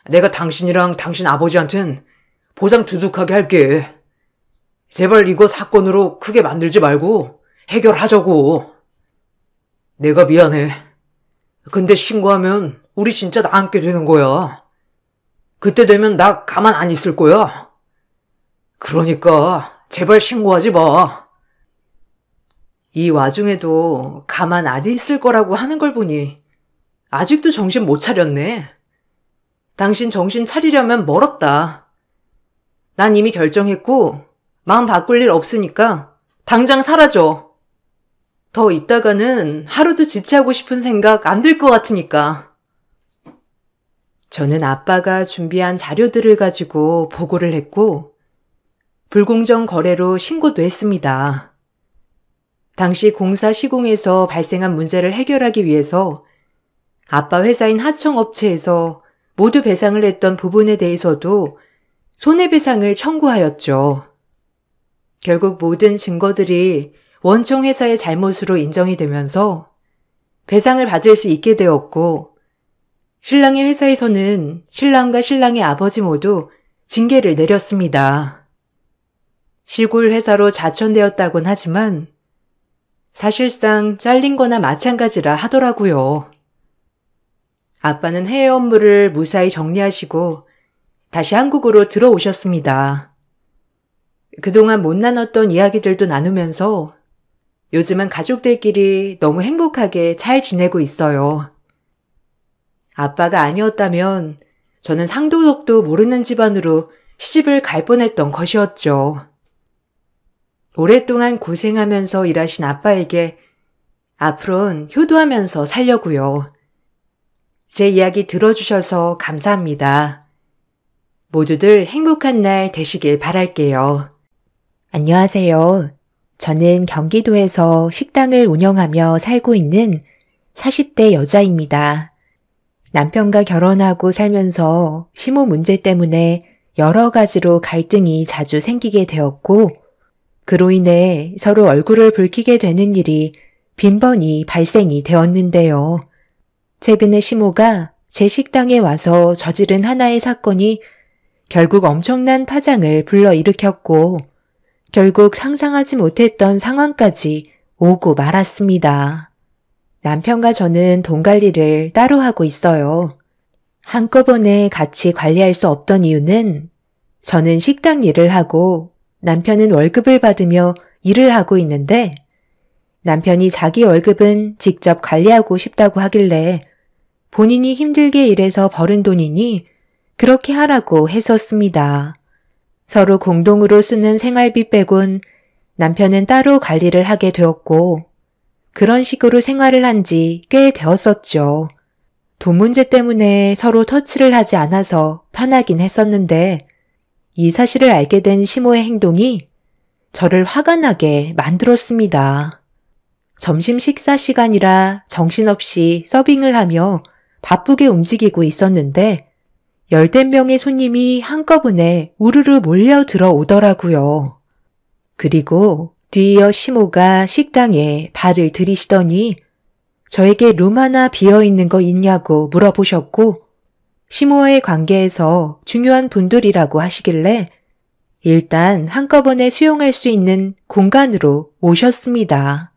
내가 당신이랑 당신 아버지한텐 보상 두둑하게 할게. 제발 이거 사건으로 크게 만들지 말고 해결하자고. 내가 미안해. 근데 신고하면 우리 진짜 나앉게 되는 거야. 그때 되면 나 가만 안 있을 거야. 그러니까 제발 신고하지 마. 이 와중에도 가만 안 있을 거라고 하는 걸 보니 아직도 정신 못 차렸네. 당신 정신 차리려면 멀었다. 난 이미 결정했고 마음 바꿀 일 없으니까 당장 사라져. 더 있다가는 하루도 지체하고 싶은 생각 안 들 것 같으니까. 저는 아빠가 준비한 자료들을 가지고 보고를 했고 불공정 거래로 신고도 했습니다. 당시 공사 시공에서 발생한 문제를 해결하기 위해서 아빠 회사인 하청업체에서 모두 배상을 했던 부분에 대해서도 손해배상을 청구하였죠. 결국 모든 증거들이 원청 회사의 잘못으로 인정이 되면서 배상을 받을 수 있게 되었고 신랑의 회사에서는 신랑과 신랑의 아버지 모두 징계를 내렸습니다. 시골 회사로 자천되었다곤 하지만 사실상 잘린 거나 마찬가지라 하더라고요. 아빠는 해외 업무를 무사히 정리하시고 다시 한국으로 들어오셨습니다. 그동안 못 나눴던 이야기들도 나누면서 요즘은 가족들끼리 너무 행복하게 잘 지내고 있어요. 아빠가 아니었다면 저는 상도덕도 모르는 집안으로 시집을 갈 뻔했던 것이었죠. 오랫동안 고생하면서 일하신 아빠에게 앞으로는 효도하면서 살려고요. 제 이야기 들어주셔서 감사합니다. 모두들 행복한 날 되시길 바랄게요. 안녕하세요. 저는 경기도에서 식당을 운영하며 살고 있는 40대 여자입니다. 남편과 결혼하고 살면서 시모 문제 때문에 여러 가지로 갈등이 자주 생기게 되었고 그로 인해 서로 얼굴을 붉히게 되는 일이 빈번히 발생이 되었는데요. 최근에 시모가 제 식당에 와서 저지른 하나의 사건이 결국 엄청난 파장을 불러일으켰고 결국 상상하지 못했던 상황까지 오고 말았습니다. 남편과 저는 돈 관리를 따로 하고 있어요. 한꺼번에 같이 관리할 수 없던 이유는 저는 식당 일을 하고 남편은 월급을 받으며 일을 하고 있는데 남편이 자기 월급은 직접 관리하고 싶다고 하길래 본인이 힘들게 일해서 벌은 돈이니 그렇게 하라고 했었습니다. 서로 공동으로 쓰는 생활비 빼곤 남편은 따로 관리를 하게 되었고 그런 식으로 생활을 한 지 꽤 되었었죠. 돈 문제 때문에 서로 터치를 하지 않아서 편하긴 했었는데 이 사실을 알게 된 시모의 행동이 저를 화가 나게 만들었습니다. 점심 식사 시간이라 정신없이 서빙을 하며 바쁘게 움직이고 있었는데 열댓 명의 손님이 한꺼번에 우르르 몰려 들어오더라고요. 그리고 뒤이어 시모가 식당에 발을 들이시더니 저에게 룸 하나 비어있는 거 있냐고 물어보셨고 시모와의 관계에서 중요한 분들이라고 하시길래 일단 한꺼번에 수용할 수 있는 공간으로 모셨습니다.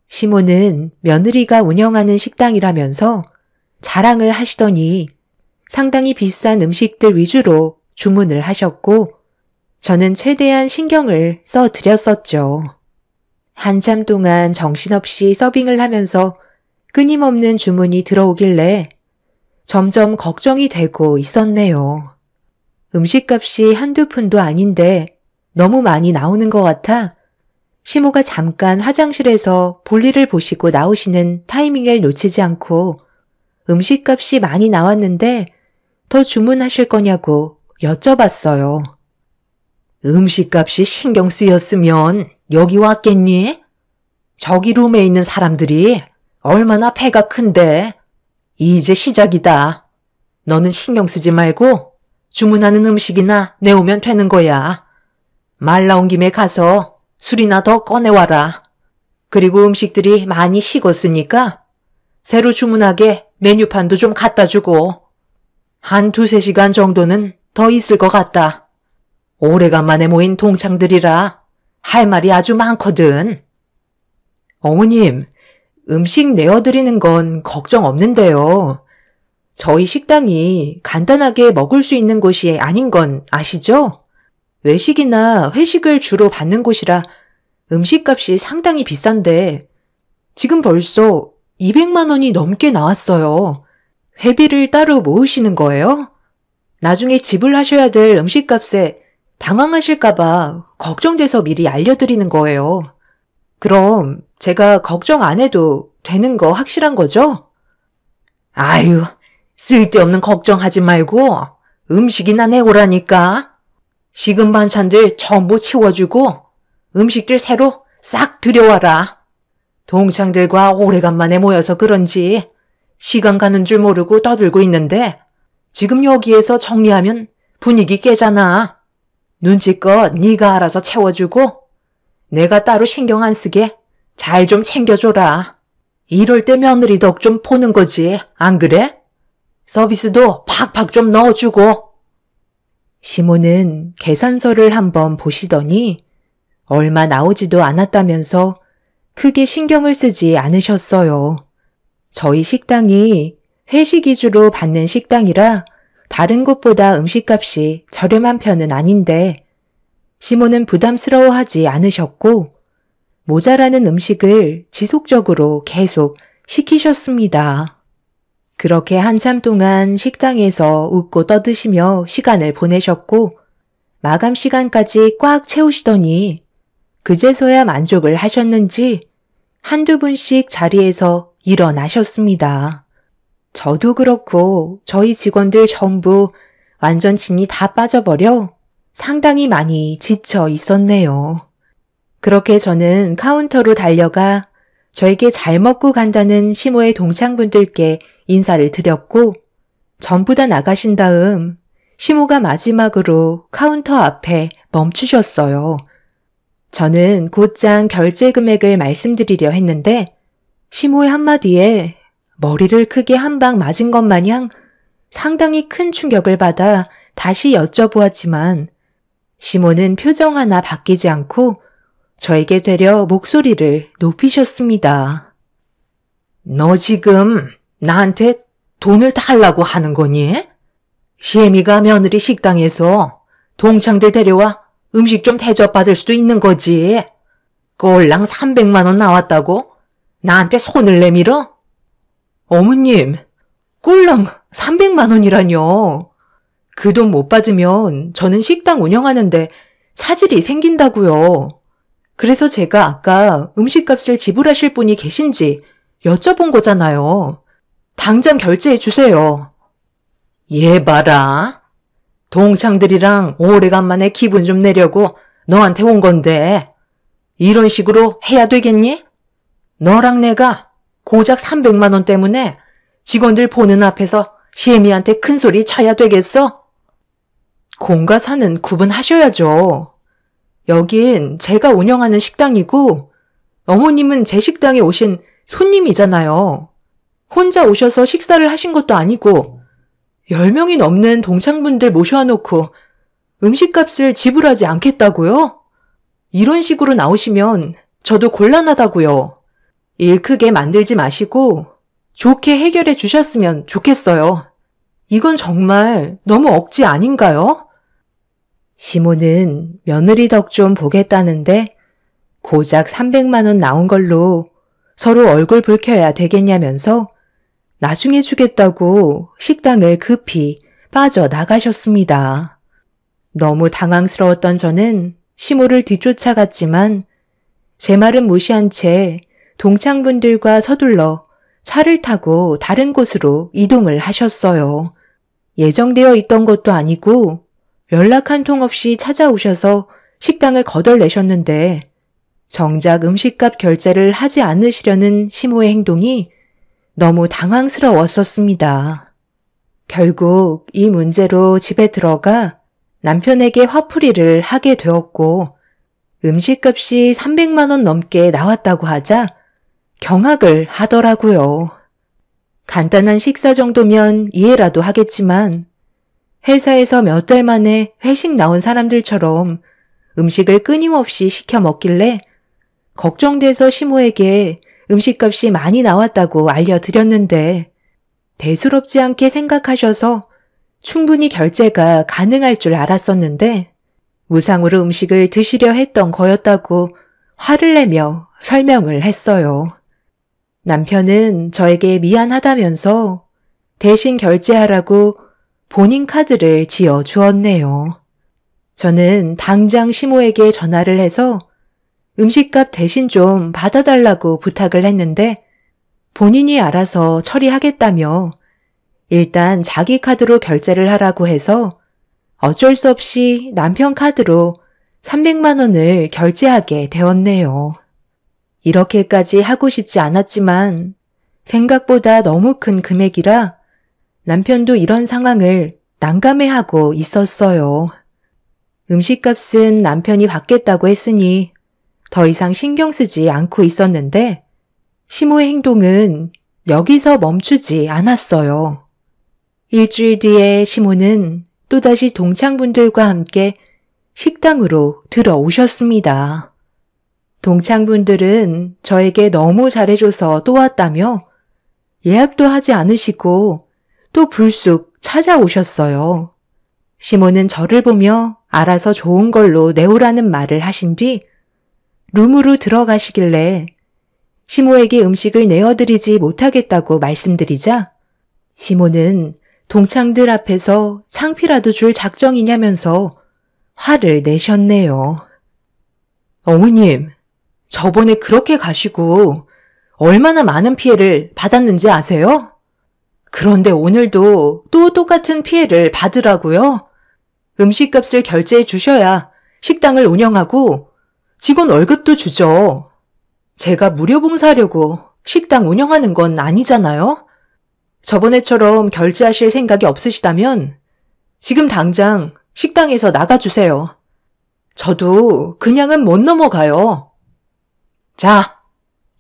시모는 며느리가 운영하는 식당이라면서 자랑을 하시더니 상당히 비싼 음식들 위주로 주문을 하셨고 저는 최대한 신경을 써드렸었죠. 한참 동안 정신없이 서빙을 하면서 끊임없는 주문이 들어오길래 점점 걱정이 되고 있었네요. 음식값이 한두 푼도 아닌데 너무 많이 나오는 것 같아 시모가 잠깐 화장실에서 볼일을 보시고 나오시는 타이밍을 놓치지 않고 음식값이 많이 나왔는데 더 주문하실 거냐고 여쭤봤어요. 음식값이 신경 쓰였으면 여기 왔겠니? 저기 룸에 있는 사람들이 얼마나 배가 큰데 이제 시작이다. 너는 신경 쓰지 말고 주문하는 음식이나 내오면 되는 거야. 말 나온 김에 가서 술이나 더 꺼내와라. 그리고 음식들이 많이 식었으니까 새로 주문하게 메뉴판도 좀 갖다 주고 한 2-3시간 정도는 더 있을 것 같다. 오래간만에 모인 동창들이라 할 말이 아주 많거든. 어머님, 음식 내어드리는 건 걱정 없는데요. 저희 식당이 간단하게 먹을 수 있는 곳이 아닌 건 아시죠? 외식이나 회식을 주로 받는 곳이라 음식값이 상당히 비싼데 지금 벌써 200만 원이 넘게 나왔어요. 회비를 따로 모으시는 거예요? 나중에 지불하셔야 될 음식값에 당황하실까봐 걱정돼서 미리 알려드리는 거예요. 그럼 제가 걱정 안 해도 되는 거 확실한 거죠? 아유, 쓸데없는 걱정하지 말고 음식이나 내오라니까. 식은 반찬들 전부 치워주고 음식들 새로 싹 들여와라. 동창들과 오래간만에 모여서 그런지 시간 가는 줄 모르고 떠들고 있는데 지금 여기에서 정리하면 분위기 깨잖아. 눈치껏 네가 알아서 채워주고 내가 따로 신경 안 쓰게 잘 좀 챙겨줘라. 이럴 때 며느리 덕 좀 보는 거지, 안 그래? 서비스도 팍팍 좀 넣어주고. 시모는 계산서를 한번 보시더니 얼마 나오지도 않았다면서 크게 신경을 쓰지 않으셨어요. 저희 식당이 회식 위주로 받는 식당이라 다른 곳보다 음식값이 저렴한 편은 아닌데 시모는 부담스러워하지 않으셨고 모자라는 음식을 지속적으로 계속 시키셨습니다. 그렇게 한참 동안 식당에서 웃고 떠드시며 시간을 보내셨고 마감 시간까지 꽉 채우시더니 그제서야 만족을 하셨는지 한두 분씩 자리에서 일어나셨습니다. 저도 그렇고 저희 직원들 전부 완전 진이 다 빠져버려 상당히 많이 지쳐 있었네요. 그렇게 저는 카운터로 달려가 저에게 잘 먹고 간다는 시모의 동창분들께 인사를 드렸고 전부 다 나가신 다음 시모가 마지막으로 카운터 앞에 멈추셨어요. 저는 곧장 결제 금액을 말씀드리려 했는데 시모의 한마디에 머리를 크게 한 방 맞은 것 마냥 상당히 큰 충격을 받아 다시 여쭤보았지만 시모는 표정 하나 바뀌지 않고 저에게 되려 목소리를 높이셨습니다. 너 지금 나한테 돈을 달라고 하는 거니? 시애미가 며느리 식당에서 동창들 데려와 음식 좀 대접받을 수도 있는 거지. 꼴랑 300만 원 나왔다고 나한테 손을 내밀어? 어머님, 꼴랑 300만 원이라뇨. 그 돈 못 받으면 저는 식당 운영하는데 차질이 생긴다고요. 그래서 제가 아까 음식값을 지불하실 분이 계신지 여쭤본 거잖아요. 당장 결제해 주세요. 얘 봐라. 동창들이랑 오래간만에 기분 좀 내려고 너한테 온 건데 이런 식으로 해야 되겠니? 너랑 내가 고작 300만 원 때문에 직원들 보는 앞에서 시애미한테 큰 소리 쳐야 되겠어? 공과 사는 구분하셔야죠. 여긴 제가 운영하는 식당이고 어머님은 제 식당에 오신 손님이잖아요. 혼자 오셔서 식사를 하신 것도 아니고 10명이 넘는 동창분들 모셔놓고 음식값을 지불하지 않겠다고요? 이런 식으로 나오시면 저도 곤란하다고요. 일 크게 만들지 마시고 좋게 해결해 주셨으면 좋겠어요. 이건 정말 너무 억지 아닌가요? 시모는 며느리 덕 좀 보겠다는데 고작 300만 원 나온 걸로 서로 얼굴 붉혀야 되겠냐면서 나중에 주겠다고 식당을 급히 빠져나가셨습니다. 너무 당황스러웠던 저는 시모를 뒤쫓아갔지만 제 말은 무시한 채 동창분들과 서둘러 차를 타고 다른 곳으로 이동을 하셨어요. 예정되어 있던 것도 아니고 연락 한 통 없이 찾아오셔서 식당을 거덜내셨는데 정작 음식값 결제를 하지 않으시려는 시모의 행동이 너무 당황스러웠었습니다. 결국 이 문제로 집에 들어가 남편에게 화풀이를 하게 되었고 음식값이 300만 원 넘게 나왔다고 하자 경악을 하더라고요. 간단한 식사 정도면 이해라도 하겠지만 회사에서 몇 달 만에 회식 나온 사람들처럼 음식을 끊임없이 시켜 먹길래 걱정돼서 시모에게 음식값이 많이 나왔다고 알려드렸는데 대수롭지 않게 생각하셔서 충분히 결제가 가능할 줄 알았었는데 무상으로 음식을 드시려 했던 거였다고 화를 내며 설명을 했어요. 남편은 저에게 미안하다면서 대신 결제하라고 본인 카드를 지어 주었네요. 저는 당장 시모에게 전화를 해서 음식값 대신 좀 받아달라고 부탁을 했는데 본인이 알아서 처리하겠다며 일단 자기 카드로 결제를 하라고 해서 어쩔 수 없이 남편 카드로 300만 원을 결제하게 되었네요. 이렇게까지 하고 싶지 않았지만 생각보다 너무 큰 금액이라 남편도 이런 상황을 난감해하고 있었어요. 음식값은 남편이 받겠다고 했으니 더 이상 신경 쓰지 않고 있었는데 시모의 행동은 여기서 멈추지 않았어요. 일주일 뒤에 시모는 또다시 동창분들과 함께 식당으로 들어오셨습니다. 동창분들은 저에게 너무 잘해줘서 또 왔다며 예약도 하지 않으시고 또 불쑥 찾아오셨어요. 시모는 저를 보며 알아서 좋은 걸로 내오라는 말을 하신 뒤 룸으로 들어가시길래 시모에게 음식을 내어드리지 못하겠다고 말씀드리자 시모는 동창들 앞에서 창피라도 줄 작정이냐면서 화를 내셨네요. 어머님, 저번에 그렇게 가시고 얼마나 많은 피해를 받았는지 아세요? 그런데 오늘도 또 똑같은 피해를 받으라고요? 음식값을 결제해 주셔야 식당을 운영하고 직원 월급도 주죠. 제가 무료 봉사하려고 식당 운영하는 건 아니잖아요? 저번에처럼 결제하실 생각이 없으시다면 지금 당장 식당에서 나가주세요. 저도 그냥은 못 넘어가요. 자,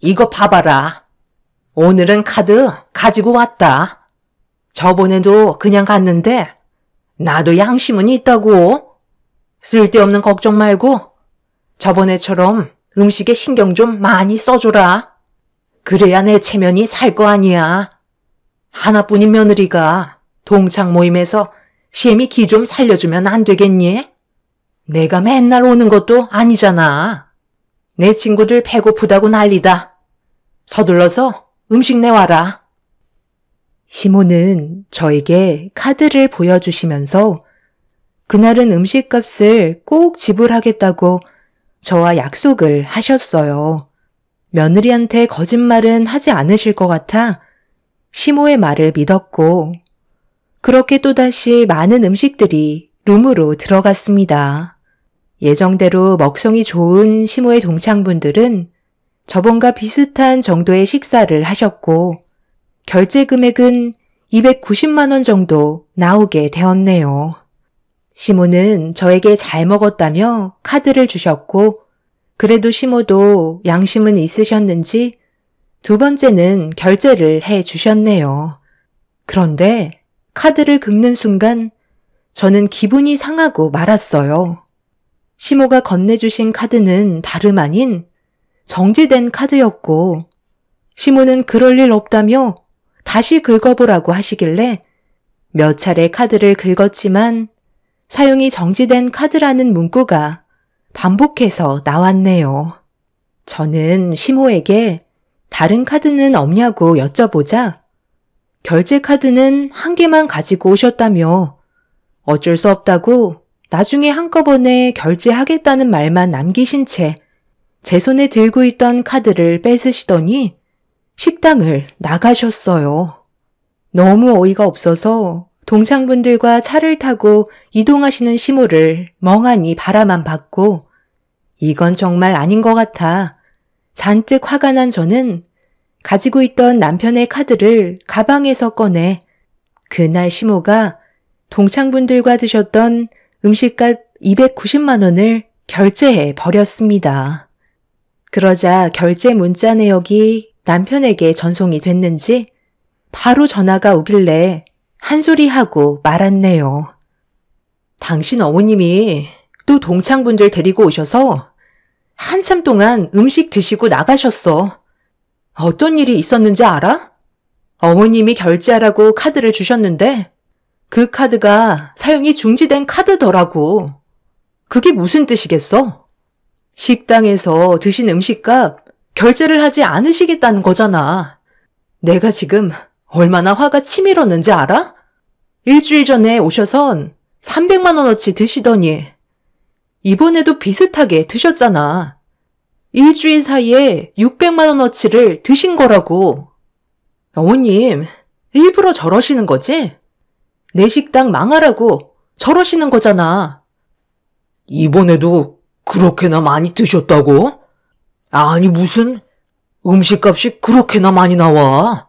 이거 봐봐라. 오늘은 카드 가지고 왔다. 저번에도 그냥 갔는데 나도 양심은 있다고. 쓸데없는 걱정 말고 저번에처럼 음식에 신경 좀 많이 써줘라. 그래야 내 체면이 살 거 아니야. 하나뿐인 며느리가 동창 모임에서 시애미 기 좀 살려주면 안 되겠니? 내가 맨날 오는 것도 아니잖아. 내 친구들 배고프다고 난리다. 서둘러서 음식 내와라. 시모는 저에게 카드를 보여주시면서 그날은 음식값을 꼭 지불하겠다고 저와 약속을 하셨어요. 며느리한테 거짓말은 하지 않으실 것 같아 시모의 말을 믿었고 그렇게 또다시 많은 음식들이 룸으로 들어갔습니다. 예정대로 먹성이 좋은 시모의 동창분들은 저번과 비슷한 정도의 식사를 하셨고 결제 금액은 290만 원 정도 나오게 되었네요. 시모는 저에게 잘 먹었다며 카드를 주셨고 그래도 시모도 양심은 있으셨는지 두 번째는 결제를 해 주셨네요. 그런데 카드를 긁는 순간 저는 기분이 상하고 말았어요. 시모가 건네주신 카드는 다름 아닌 정지된 카드였고 시모는 그럴 일 없다며 다시 긁어보라고 하시길래 몇 차례 카드를 긁었지만 사용이 정지된 카드라는 문구가 반복해서 나왔네요. 저는 시모에게 다른 카드는 없냐고 여쭤보자 결제 카드는 한 개만 가지고 오셨다며 어쩔 수 없다고 나중에 한꺼번에 결제하겠다는 말만 남기신 채 제 손에 들고 있던 카드를 뺏으시더니 식당을 나가셨어요. 너무 어이가 없어서 동창분들과 차를 타고 이동하시는 시모를 멍하니 바라만 봤고 이건 정말 아닌 것 같아 잔뜩 화가 난 저는 가지고 있던 남편의 카드를 가방에서 꺼내 그날 시모가 동창분들과 드셨던 음식값 290만 원을 결제해 버렸습니다. 그러자 결제 문자 내역이 남편에게 전송이 됐는지 바로 전화가 오길래 한 소리 하고 말았네요. 당신 어머님이 또 동창분들 데리고 오셔서 한참 동안 음식 드시고 나가셨어. 어떤 일이 있었는지 알아? 어머님이 결제하라고 카드를 주셨는데 그 카드가 사용이 중지된 카드더라고. 그게 무슨 뜻이겠어? 식당에서 드신 음식값 결제를 하지 않으시겠다는 거잖아. 내가 지금 얼마나 화가 치밀었는지 알아? 일주일 전에 오셔선 300만 원어치 드시더니 이번에도 비슷하게 드셨잖아. 일주일 사이에 600만 원어치를 드신 거라고. 어머님, 일부러 저러시는 거지? 내 식당 망하라고 저러시는 거잖아. 이번에도 그렇게나 많이 드셨다고? 아니 무슨 음식값이 그렇게나 많이 나와?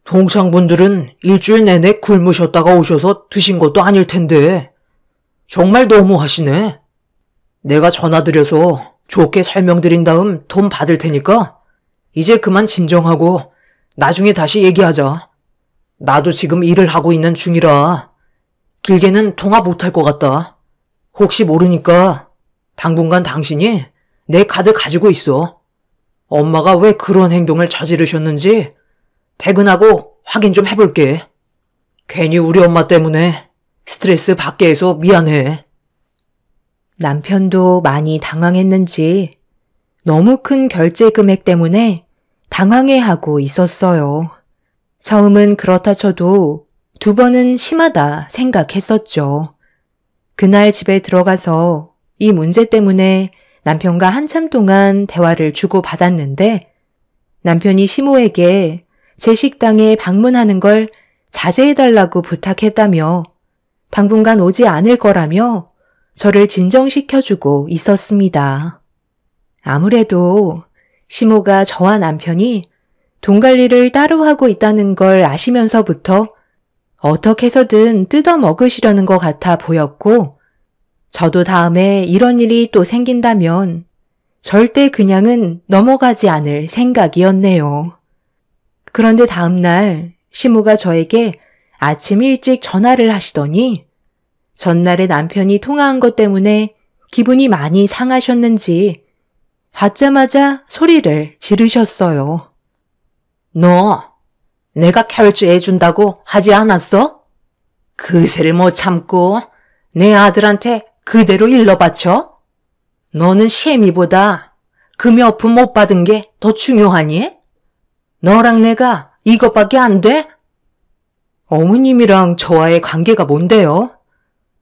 동창분들은 일주일 내내 굶으셨다가 오셔서 드신 것도 아닐 텐데 정말 너무하시네. 내가 전화드려서 좋게 설명드린 다음 돈 받을 테니까 이제 그만 진정하고 나중에 다시 얘기하자. 나도 지금 일을 하고 있는 중이라 길게는 통화 못할 것 같다. 혹시 모르니까 당분간 당신이 내 카드 가지고 있어. 엄마가 왜 그런 행동을 저지르셨는지 퇴근하고 확인 좀 해볼게. 괜히 우리 엄마 때문에 스트레스 받게 해서 미안해. 남편도 많이 당황했는지 너무 큰 결제 금액 때문에 당황해하고 있었어요. 처음은 그렇다 쳐도 두 번은 심하다 생각했었죠. 그날 집에 들어가서 이 문제 때문에 남편과 한참 동안 대화를 주고받았는데 남편이 시모에게 제 식당에 방문하는 걸 자제해달라고 부탁했다며 당분간 오지 않을 거라며 저를 진정시켜주고 있었습니다. 아무래도 시모가 저와 남편이 돈 관리를 따로 하고 있다는 걸 아시면서부터 어떻게 해서든 뜯어 먹으시려는 것 같아 보였고 저도 다음에 이런 일이 또 생긴다면 절대 그냥은 넘어가지 않을 생각이었네요. 그런데 다음날 시모가 저에게 아침 일찍 전화를 하시더니 전날에 남편이 통화한 것 때문에 기분이 많이 상하셨는지 받자마자 소리를 지르셨어요. 너 내가 결제해준다고 하지 않았어? 그새를 못 참고 내 아들한테 그대로 일러바쳐? 너는 시애미보다 금여품 못 받은 게 더 중요하니? 너랑 내가 이것밖에 안 돼? 어머님이랑 저와의 관계가 뭔데요?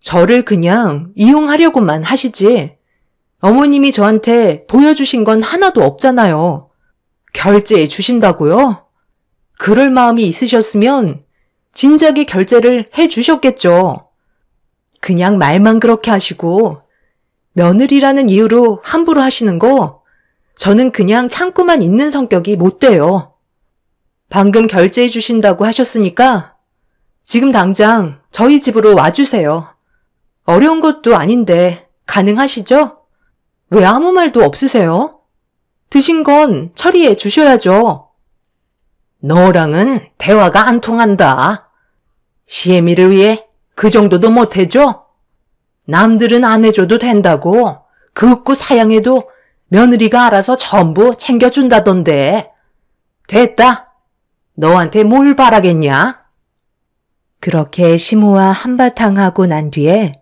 저를 그냥 이용하려고만 하시지. 어머님이 저한테 보여주신 건 하나도 없잖아요. 결제해 주신다고요? 그럴 마음이 있으셨으면 진작에 결제를 해 주셨겠죠. 그냥 말만 그렇게 하시고 며느리라는 이유로 함부로 하시는 거 저는 그냥 참고만 있는 성격이 못 돼요. 방금 결제해 주신다고 하셨으니까 지금 당장 저희 집으로 와주세요. 어려운 것도 아닌데 가능하시죠? 왜 아무 말도 없으세요? 드신 건 처리해 주셔야죠. 너랑은 대화가 안 통한다. 시애미를 위해 그 정도도 못 해줘? 남들은 안 해줘도 된다고 극구 사양해도 며느리가 알아서 전부 챙겨준다던데. 됐다. 너한테 뭘 바라겠냐? 그렇게 시모와 한바탕 하고 난 뒤에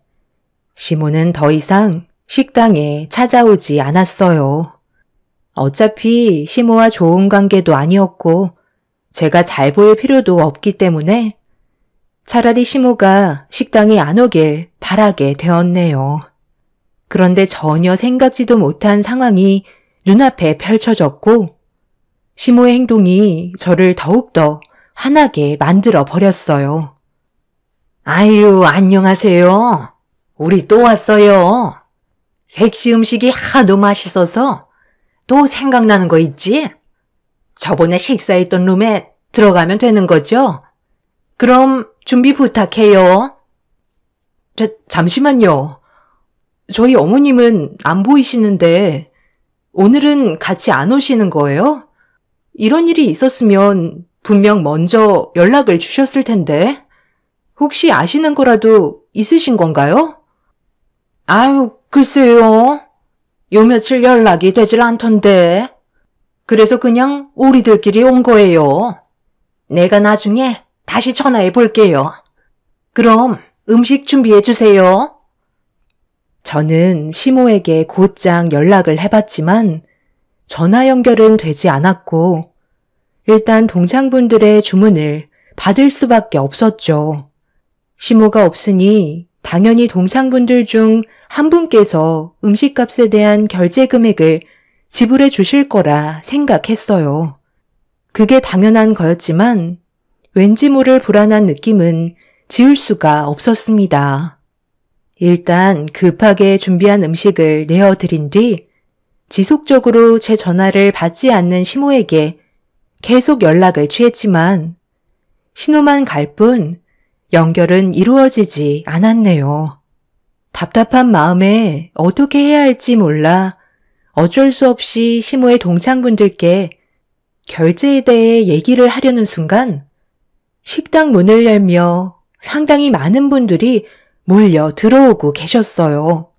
시모는 더 이상 식당에 찾아오지 않았어요. 어차피 시모와 좋은 관계도 아니었고 제가 잘 보일 필요도 없기 때문에 차라리 시모가 식당에 안 오길 바라게 되었네요. 그런데 전혀 생각지도 못한 상황이 눈앞에 펼쳐졌고 시모의 행동이 저를 더욱더 화나게 만들어 버렸어요. 아유, 안녕하세요. 우리 또 왔어요. 색시 음식이 하도 맛있어서 또 생각나는 거 있지? 저번에 식사했던 룸에 들어가면 되는 거죠? 그럼 준비 부탁해요. 잠시만요. 저희 어머님은 안 보이시는데 오늘은 같이 안 오시는 거예요? 이런 일이 있었으면 분명 먼저 연락을 주셨을 텐데 혹시 아시는 거라도 있으신 건가요? 아유, 글쎄요. 요 며칠 연락이 되질 않던데. 그래서 그냥 우리들끼리 온 거예요. 내가 나중에 다시 전화해 볼게요. 그럼 음식 준비해 주세요. 저는 시모에게 곧장 연락을 해봤지만 전화 연결은 되지 않았고 일단 동창분들의 주문을 받을 수밖에 없었죠. 시모가 없으니 당연히 동창분들 중 한 분께서 음식값에 대한 결제 금액을 지불해 주실 거라 생각했어요. 그게 당연한 거였지만 왠지 모를 불안한 느낌은 지울 수가 없었습니다. 일단 급하게 준비한 음식을 내어드린 뒤 지속적으로 제 전화를 받지 않는 시모에게 계속 연락을 취했지만 신호만 갈 뿐 연결은 이루어지지 않았네요. 답답한 마음에 어떻게 해야 할지 몰라 어쩔 수 없이 시모의 동창분들께 결제에 대해 얘기를 하려는 순간 식당 문을 열며 상당히 많은 분들이 몰려 들어오고 계셨어요.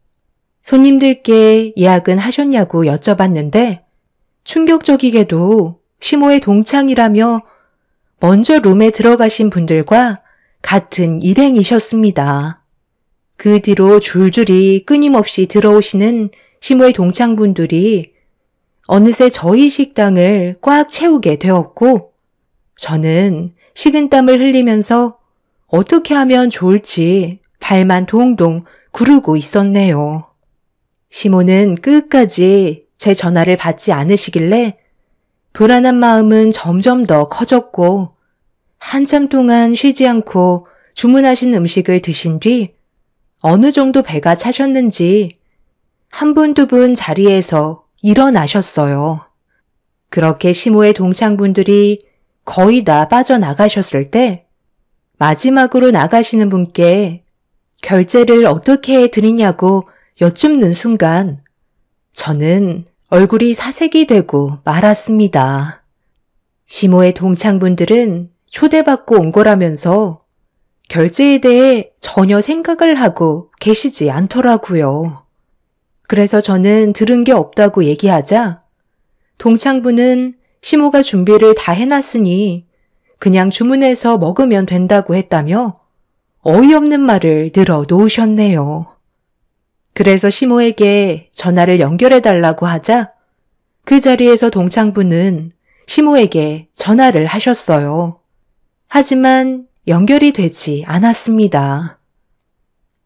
손님들께 예약은 하셨냐고 여쭤봤는데 충격적이게도 시모의 동창이라며 먼저 룸에 들어가신 분들과 같은 일행이셨습니다. 그 뒤로 줄줄이 끊임없이 들어오시는 시모의 동창분들이 어느새 저희 식당을 꽉 채우게 되었고 저는 식은땀을 흘리면서 어떻게 하면 좋을지 발만 동동 구르고 있었네요. 시모는 끝까지 제 전화를 받지 않으시길래 불안한 마음은 점점 더 커졌고 한참 동안 쉬지 않고 주문하신 음식을 드신 뒤 어느 정도 배가 차셨는지 한 분, 두 분 자리에서 일어나셨어요. 그렇게 시모의 동창분들이 거의 다 빠져나가셨을 때 마지막으로 나가시는 분께 결제를 어떻게 드리냐고 여쭙는 순간 저는 얼굴이 사색이 되고 말았습니다. 시모의 동창분들은 초대받고 온 거라면서 결제에 대해 전혀 생각을 하고 계시지 않더라고요. 그래서 저는 들은 게 없다고 얘기하자 동창분은 시모가 준비를 다 해놨으니 그냥 주문해서 먹으면 된다고 했다며 어이없는 말을 늘어 놓으셨네요. 그래서 시모에게 전화를 연결해달라고 하자 그 자리에서 동창분은 시모에게 전화를 하셨어요. 하지만 연결이 되지 않았습니다.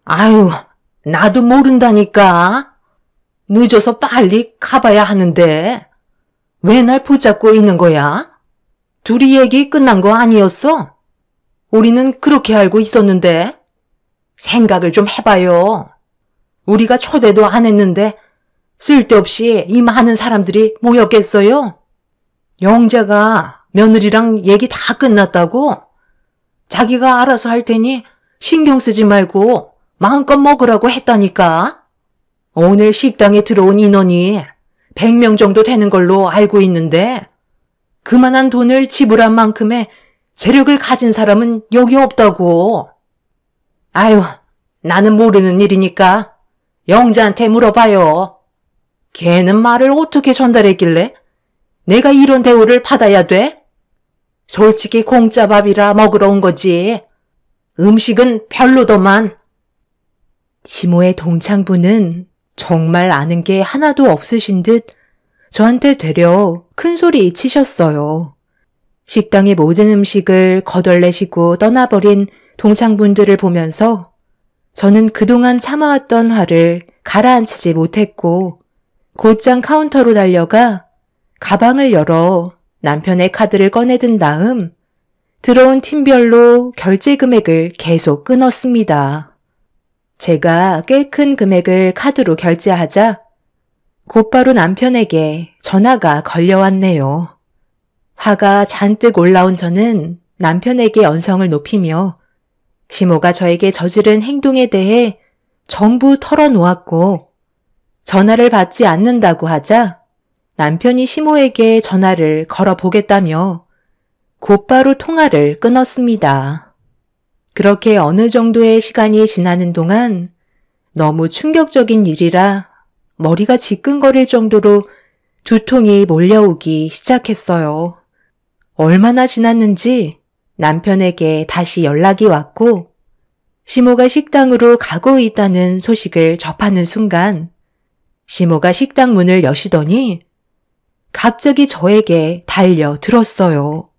아유, 나도 모른다니까. 늦어서 빨리 가봐야 하는데 왜 날 붙잡고 있는 거야? 둘이 얘기 끝난 거 아니었어? 우리는 그렇게 알고 있었는데. 생각을 좀 해봐요. 우리가 초대도 안 했는데 쓸데없이 이 많은 사람들이 모였겠어요? 영자가 며느리랑 얘기 다 끝났다고? 자기가 알아서 할 테니 신경 쓰지 말고 마음껏 먹으라고 했다니까. 오늘 식당에 들어온 인원이 100명 정도 되는 걸로 알고 있는데 그만한 돈을 지불한 만큼의 재력을 가진 사람은 여기 없다고. 아유, 나는 모르는 일이니까 영자한테 물어봐요. 걔는 말을 어떻게 전달했길래 내가 이런 대우를 받아야 돼? 솔직히 공짜 밥이라 먹으러 온 거지. 음식은 별로더만. 시모의 동창부는 정말 아는 게 하나도 없으신 듯 저한테 되려 큰 소리 치셨어요. 식당의 모든 음식을 거덜내시고 떠나버린 동창분들을 보면서 저는 그동안 참아왔던 화를 가라앉히지 못했고 곧장 카운터로 달려가 가방을 열어 남편의 카드를 꺼내든 다음 들어온 팀별로 결제 금액을 계속 끊었습니다. 제가 꽤 큰 금액을 카드로 결제하자 곧바로 남편에게 전화가 걸려왔네요. 화가 잔뜩 올라온 저는 남편에게 언성을 높이며 시모가 저에게 저지른 행동에 대해 전부 털어놓았고 전화를 받지 않는다고 하자 남편이 시모에게 전화를 걸어보겠다며 곧바로 통화를 끊었습니다. 그렇게 어느 정도의 시간이 지나는 동안 너무 충격적인 일이라 머리가 지끈거릴 정도로 두통이 몰려오기 시작했어요. 얼마나 지났는지 남편에게 다시 연락이 왔고 시모가 식당으로 가고 있다는 소식을 접하는 순간 시모가 식당 문을 여시더니 갑자기 저에게 달려들었어요.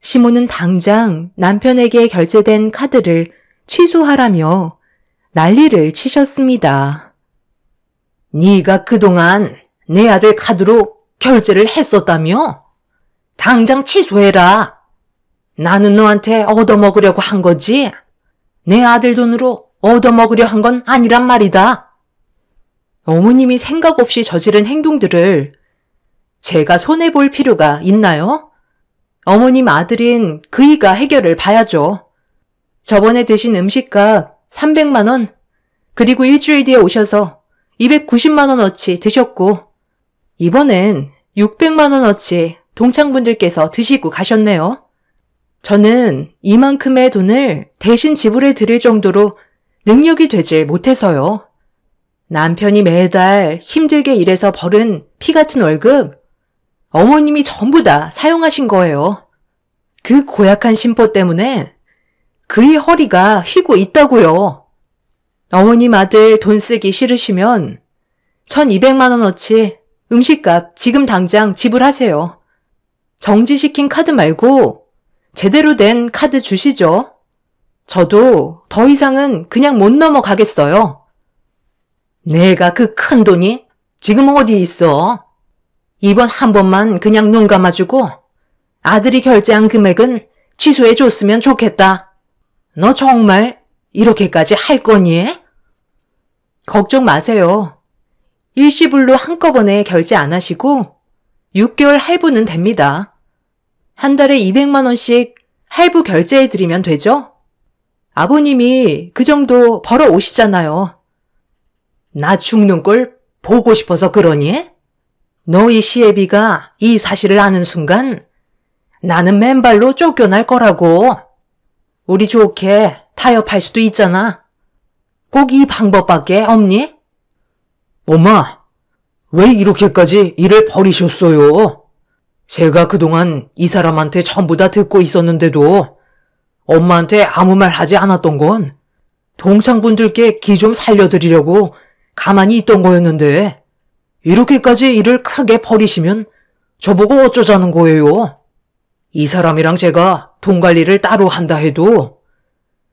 시모는 당장 남편에게 결제된 카드를 취소하라며 난리를 치셨습니다. 네가 그동안 내 아들 카드로 결제를 했었다며? 당장 취소해라. 나는 너한테 얻어먹으려고 한 거지. 내 아들 돈으로 얻어먹으려 한 건 아니란 말이다. 어머님이 생각 없이 저지른 행동들을 제가 손해볼 필요가 있나요? 어머님 아들인 그이가 해결을 봐야죠. 저번에 드신 음식값 300만 원, 그리고 일주일 뒤에 오셔서 290만 원어치 드셨고 이번엔 600만 원어치 동창분들께서 드시고 가셨네요. 저는 이만큼의 돈을 대신 지불해 드릴 정도로 능력이 되질 못해서요. 남편이 매달 힘들게 일해서 벌은 피 같은 월급 어머님이 전부 다 사용하신 거예요. 그 고약한 심보 때문에 그의 허리가 휘고 있다고요. 어머님 아들 돈 쓰기 싫으시면 1200만 원어치 음식값 지금 당장 지불하세요. 정지시킨 카드 말고 제대로 된 카드 주시죠. 저도 더 이상은 그냥 못 넘어가겠어요. 내가 그 큰 돈이 지금 어디 있어? 이번 한 번만 그냥 눈 감아주고 아들이 결제한 금액은 취소해 줬으면 좋겠다. 너 정말 이렇게까지 할 거니? 걱정 마세요. 일시불로 한꺼번에 결제 안 하시고 6개월 할부는 됩니다. 한 달에 200만 원씩 할부 결제해드리면 되죠? 아버님이 그 정도 벌어 오시잖아요. 나 죽는 걸 보고 싶어서 그러니? 너희 시애비가 이 사실을 아는 순간 나는 맨발로 쫓겨날 거라고. 우리 좋게 타협할 수도 있잖아. 꼭 이 방법밖에 없니? 엄마, 왜 이렇게까지 일을 버리셨어요? 제가 그동안 이 사람한테 전부 다 듣고 있었는데도 엄마한테 아무 말 하지 않았던 건 동창분들께 기 좀 살려드리려고 가만히 있던 거였는데 이렇게까지 일을 크게 버리시면 저보고 어쩌자는 거예요? 이 사람이랑 제가 돈 관리를 따로 한다 해도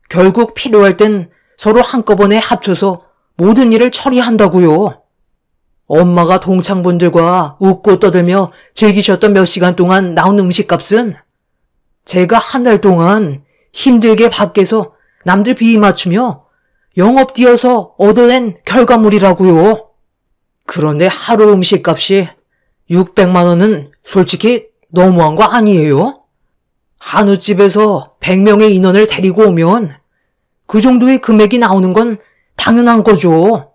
결국 필요할 땐 서로 한꺼번에 합쳐서 모든 일을 처리한다고요. 엄마가 동창분들과 웃고 떠들며 즐기셨던 몇 시간 동안 나온 음식값은 제가 한 달 동안 힘들게 밖에서 남들 비위 맞추며 영업 뛰어서 얻어낸 결과물이라고요. 그런데 하루 음식값이 600만 원은 솔직히 너무한 거 아니에요? 한우집에서 100명의 인원을 데리고 오면 그 정도의 금액이 나오는 건 당연한 거죠.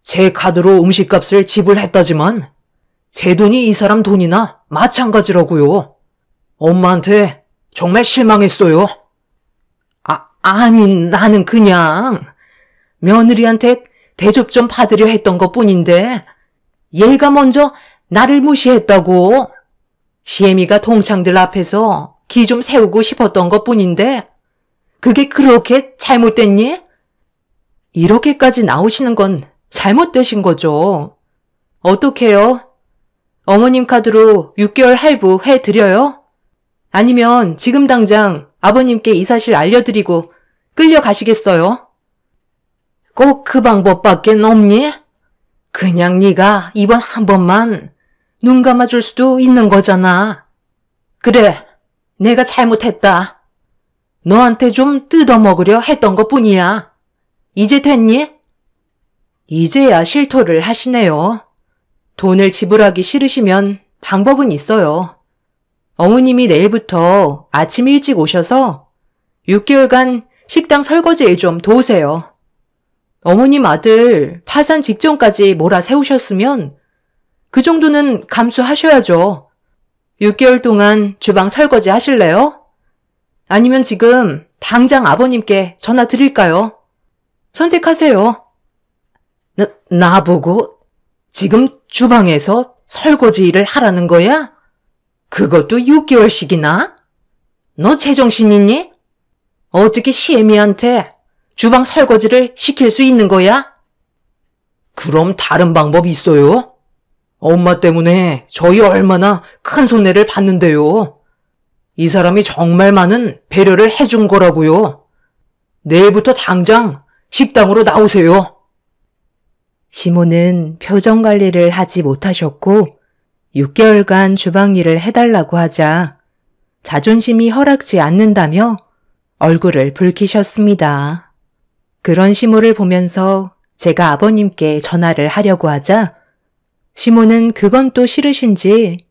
제 카드로 음식값을 지불했다지만 제 돈이 이 사람 돈이나 마찬가지라고요. 엄마한테 정말 실망했어요. 아니 나는 그냥 며느리한테 대접 좀 받으려 했던 것뿐인데 얘가 먼저 나를 무시했다고. 시애미가 동창들 앞에서 기 좀 세우고 싶었던 것뿐인데 그게 그렇게 잘못됐니? 이렇게까지 나오시는 건 잘못되신 거죠. 어떡해요? 어머님 카드로 6개월 할부 해드려요? 아니면 지금 당장 아버님께 이 사실 알려드리고 끌려가시겠어요? 꼭 그 방법밖에 없니? 그냥 네가 이번 한 번만 눈 감아줄 수도 있는 거잖아. 그래, 내가 잘못했다. 너한테 좀 뜯어먹으려 했던 것뿐이야. 이제 됐니? 이제야 실토를 하시네요. 돈을 지불하기 싫으시면 방법은 있어요. 어머님이 내일부터 아침 일찍 오셔서 6개월간 식당 설거지 일 좀 도우세요. 어머님 아들 파산 직전까지 몰아세우셨으면 그 정도는 감수하셔야죠. 6개월 동안 주방 설거지 하실래요? 아니면 지금 당장 아버님께 전화 드릴까요? 선택하세요. 나보고 지금 주방에서 설거지 일을 하라는 거야? 그것도 6개월씩이나? 너 제정신 있니? 어떻게 시애미한테 주방 설거지를 시킬 수 있는 거야? 그럼 다른 방법 있어요? 엄마 때문에 저희 얼마나 큰 손해를 봤는데요. 이 사람이 정말 많은 배려를 해준 거라고요. 내일부터 당장 식당으로 나오세요. 시모는 표정 관리를 하지 못하셨고 6개월간 주방 일을 해달라고 하자 자존심이 허락지 않는다며 얼굴을 붉히셨습니다. 그런 시모를 보면서 제가 아버님께 전화를 하려고 하자 시모는 그건 또 싫으신지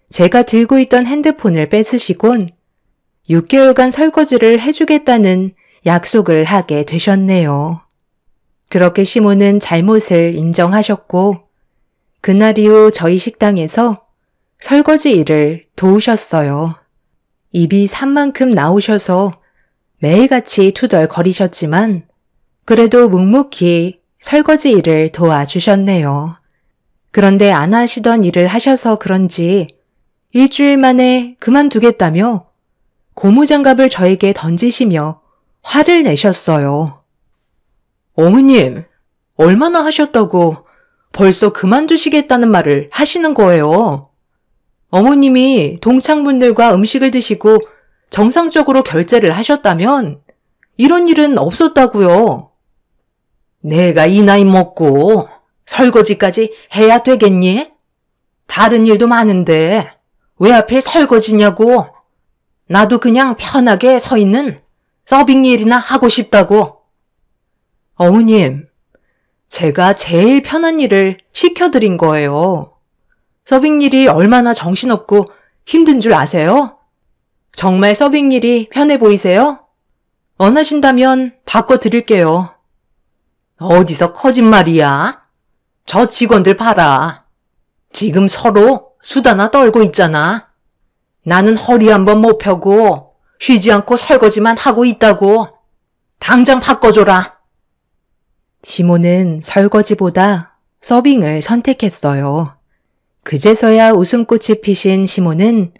제가 들고 있던 핸드폰을 뺏으시곤 6개월간 설거지를 해주겠다는 약속을 하게 되셨네요. 그렇게 시모는 잘못을 인정하셨고 그날 이후 저희 식당에서 설거지 일을 도우셨어요. 입이 산만큼 나오셔서 매일같이 투덜거리셨지만 그래도 묵묵히 설거지 일을 도와주셨네요. 그런데 안 하시던 일을 하셔서 그런지 일주일 만에 그만두겠다며 고무장갑을 저에게 던지시며 화를 내셨어요. 어머님, 얼마나 하셨다고 벌써 그만두시겠다는 말을 하시는 거예요. 어머님이 동창분들과 음식을 드시고 정상적으로 결제를 하셨다면 이런 일은 없었다고요. 내가 이 나이 먹고 설거지까지 해야 되겠니? 다른 일도 많은데 왜 하필 설거지냐고. 나도 그냥 편하게 서 있는 서빙 일이나 하고 싶다고. 어머님, 제가 제일 편한 일을 시켜드린 거예요. 서빙 일이 얼마나 정신없고 힘든 줄 아세요? 정말 서빙 일이 편해 보이세요? 원하신다면 바꿔드릴게요. 어디서 거짓말이야? 저 직원들 봐라. 지금 서로 수다나 떨고 있잖아. 나는 허리 한번 못 펴고 쉬지 않고 설거지만 하고 있다고. 당장 바꿔줘라. 시모는 설거지보다 서빙을 선택했어요. 그제서야 웃음꽃이 피신 시모는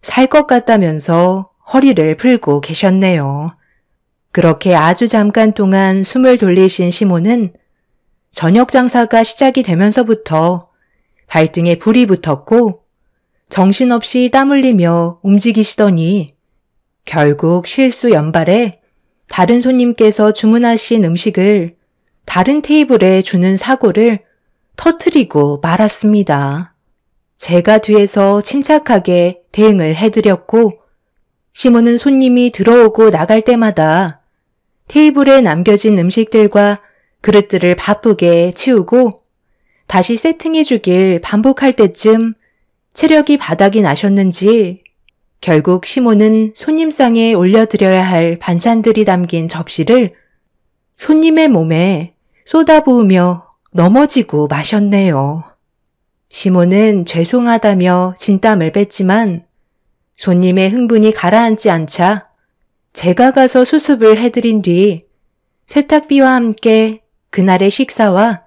살 것 같다면서 허리를 풀고 계셨네요. 그렇게 아주 잠깐 동안 숨을 돌리신 시모는 저녁 장사가 시작이 되면서부터 발등에 불이 붙었고 정신없이 땀 흘리며 움직이시더니 결국 실수 연발에 다른 손님께서 주문하신 음식을 다른 테이블에 주는 사고를 터뜨리고 말았습니다. 제가 뒤에서 침착하게 대응을 해드렸고 시모는 손님이 들어오고 나갈 때마다 테이블에 남겨진 음식들과 그릇들을 바쁘게 치우고 다시 세팅해 주길 반복할 때쯤 체력이 바닥이 나셨는지 결국 시모는 손님상에 올려드려야 할 반찬들이 담긴 접시를 손님의 몸에 쏟아부으며 넘어지고 마셨네요. 시모는 죄송하다며 진땀을 뺐지만 손님의 흥분이 가라앉지 않자 제가 가서 수습을 해드린 뒤 세탁비와 함께 그날의 식사와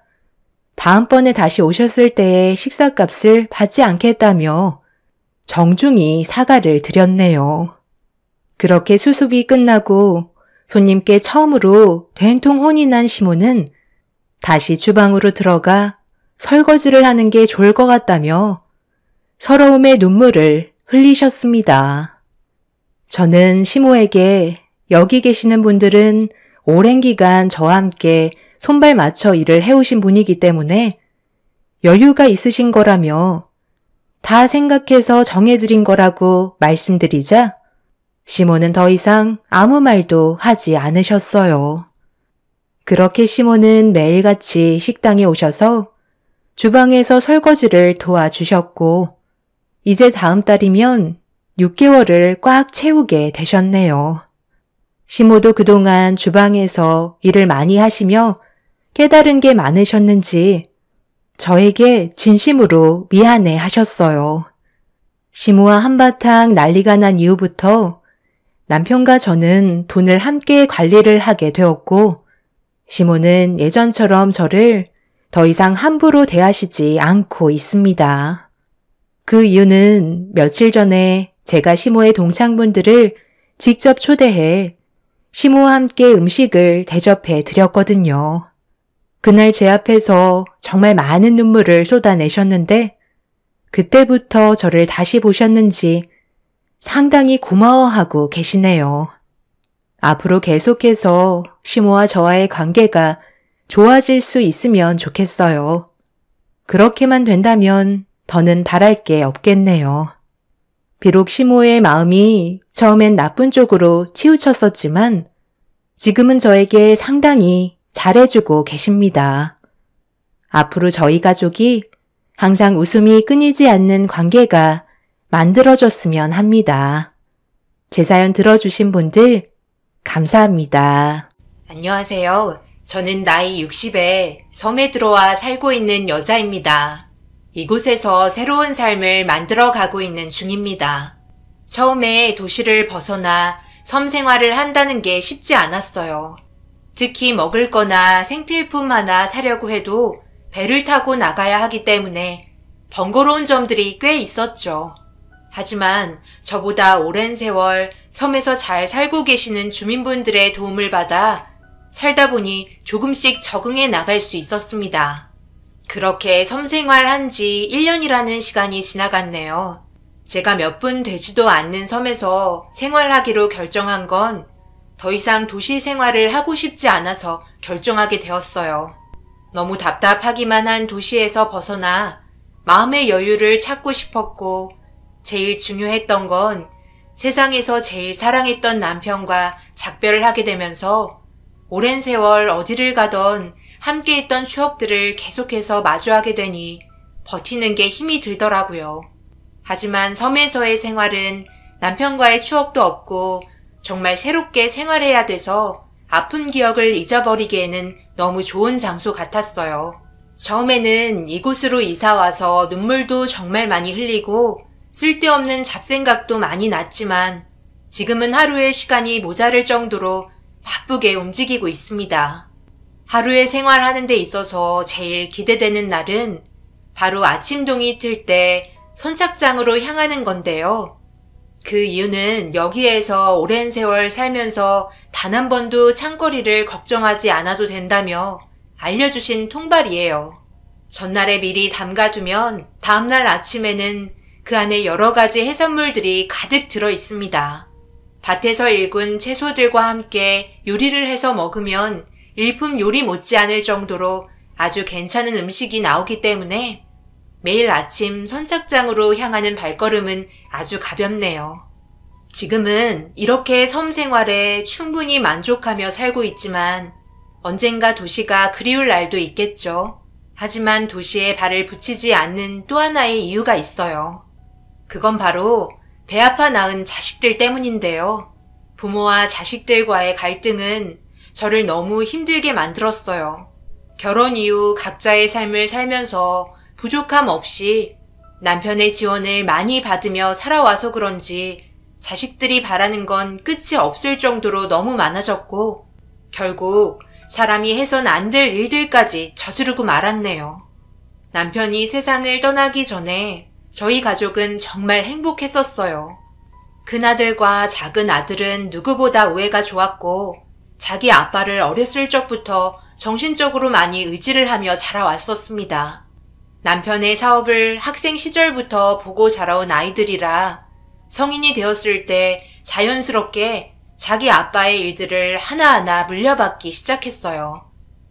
다음번에 다시 오셨을 때의 식사값을 받지 않겠다며 정중히 사과를 드렸네요. 그렇게 수습이 끝나고 손님께 처음으로 된통 혼이 난 시모는 다시 주방으로 들어가 설거지를 하는 게 좋을 것 같다며 서러움의 눈물을 흘리셨습니다. 저는 시모에게 여기 계시는 분들은 오랜 기간 저와 함께 손발 맞춰 일을 해오신 분이기 때문에 여유가 있으신 거라며 다 생각해서 정해드린 거라고 말씀드리자 시모는 더 이상 아무 말도 하지 않으셨어요. 그렇게 시모는 매일같이 식당에 오셔서 주방에서 설거지를 도와주셨고 이제 다음 달이면 6개월을 꽉 채우게 되셨네요. 시모도 그동안 주방에서 일을 많이 하시며 깨달은 게 많으셨는지 저에게 진심으로 미안해 하셨어요. 시모와 한바탕 난리가 난 이후부터 남편과 저는 돈을 함께 관리를 하게 되었고 시모는 예전처럼 저를 더 이상 함부로 대하시지 않고 있습니다. 그 이유는 며칠 전에 제가 시모의 동창분들을 직접 초대해 시모와 함께 음식을 대접해 드렸거든요. 그날 제 앞에서 정말 많은 눈물을 쏟아내셨는데 그때부터 저를 다시 보셨는지 상당히 고마워하고 계시네요. 앞으로 계속해서 시모와 저와의 관계가 좋아질 수 있으면 좋겠어요. 그렇게만 된다면 더는 바랄 게 없겠네요. 비록 시모의 마음이 처음엔 나쁜 쪽으로 치우쳤었지만 지금은 저에게 상당히 잘해주고 계십니다. 앞으로 저희 가족이 항상 웃음이 끊이지 않는 관계가 만들어졌으면 합니다. 제 사연 들어주신 분들 감사합니다. 안녕하세요. 저는 나이 60에 섬에 들어와 살고 있는 여자입니다. 이곳에서 새로운 삶을 만들어 가고 있는 중입니다. 처음에 도시를 벗어나 섬 생활을 한다는 게 쉽지 않았어요. 특히 먹을 거나 생필품 하나 사려고 해도 배를 타고 나가야 하기 때문에 번거로운 점들이 꽤 있었죠. 하지만 저보다 오랜 세월 섬에서 잘 살고 계시는 주민분들의 도움을 받아 살다 보니 조금씩 적응해 나갈 수 있었습니다. 그렇게 섬 생활한 지 1년이라는 시간이 지나갔네요. 제가 몇 분 되지도 않는 섬에서 생활하기로 결정한 건 더 이상 도시 생활을 하고 싶지 않아서 결정하게 되었어요. 너무 답답하기만 한 도시에서 벗어나 마음의 여유를 찾고 싶었고 제일 중요했던 건 세상에서 제일 사랑했던 남편과 작별을 하게 되면서 오랜 세월 어디를 가던 함께했던 추억들을 계속해서 마주하게 되니 버티는 게 힘이 들더라고요. 하지만 섬에서의 생활은 남편과의 추억도 없고 정말 새롭게 생활해야 돼서 아픈 기억을 잊어버리기에는 너무 좋은 장소 같았어요. 처음에는 이곳으로 이사와서 눈물도 정말 많이 흘리고 쓸데없는 잡생각도 많이 났지만 지금은 하루의 시간이 모자랄 정도로 바쁘게 움직이고 있습니다. 하루의 생활하는 데 있어서 제일 기대되는 날은 바로 아침동이 틀 때 선착장으로 향하는 건데요. 그 이유는 여기에서 오랜 세월 살면서 단 한 번도 창거리를 걱정하지 않아도 된다며 알려주신 통발이에요. 전날에 미리 담가두면 다음날 아침에는 그 안에 여러 가지 해산물들이 가득 들어 있습니다. 밭에서 일군 채소들과 함께 요리를 해서 먹으면 일품 요리 못지않을 정도로 아주 괜찮은 음식이 나오기 때문에 매일 아침 선착장으로 향하는 발걸음은 아주 가볍네요. 지금은 이렇게 섬 생활에 충분히 만족하며 살고 있지만 언젠가 도시가 그리울 날도 있겠죠. 하지만 도시에 발을 붙이지 않는 또 하나의 이유가 있어요. 그건 바로 배 아파 낳은 자식들 때문인데요. 부모와 자식들과의 갈등은 저를 너무 힘들게 만들었어요. 결혼 이후 각자의 삶을 살면서 부족함 없이 남편의 지원을 많이 받으며 살아와서 그런지 자식들이 바라는 건 끝이 없을 정도로 너무 많아졌고 결국 사람이 해선 안 될 일들까지 저지르고 말았네요. 남편이 세상을 떠나기 전에 저희 가족은 정말 행복했었어요. 큰아들과 작은 아들은 누구보다 우애가 좋았고 자기 아빠를 어렸을 적부터 정신적으로 많이 의지를 하며 자라왔었습니다. 남편의 사업을 학생 시절부터 보고 자라온 아이들이라 성인이 되었을 때 자연스럽게 자기 아빠의 일들을 하나하나 물려받기 시작했어요.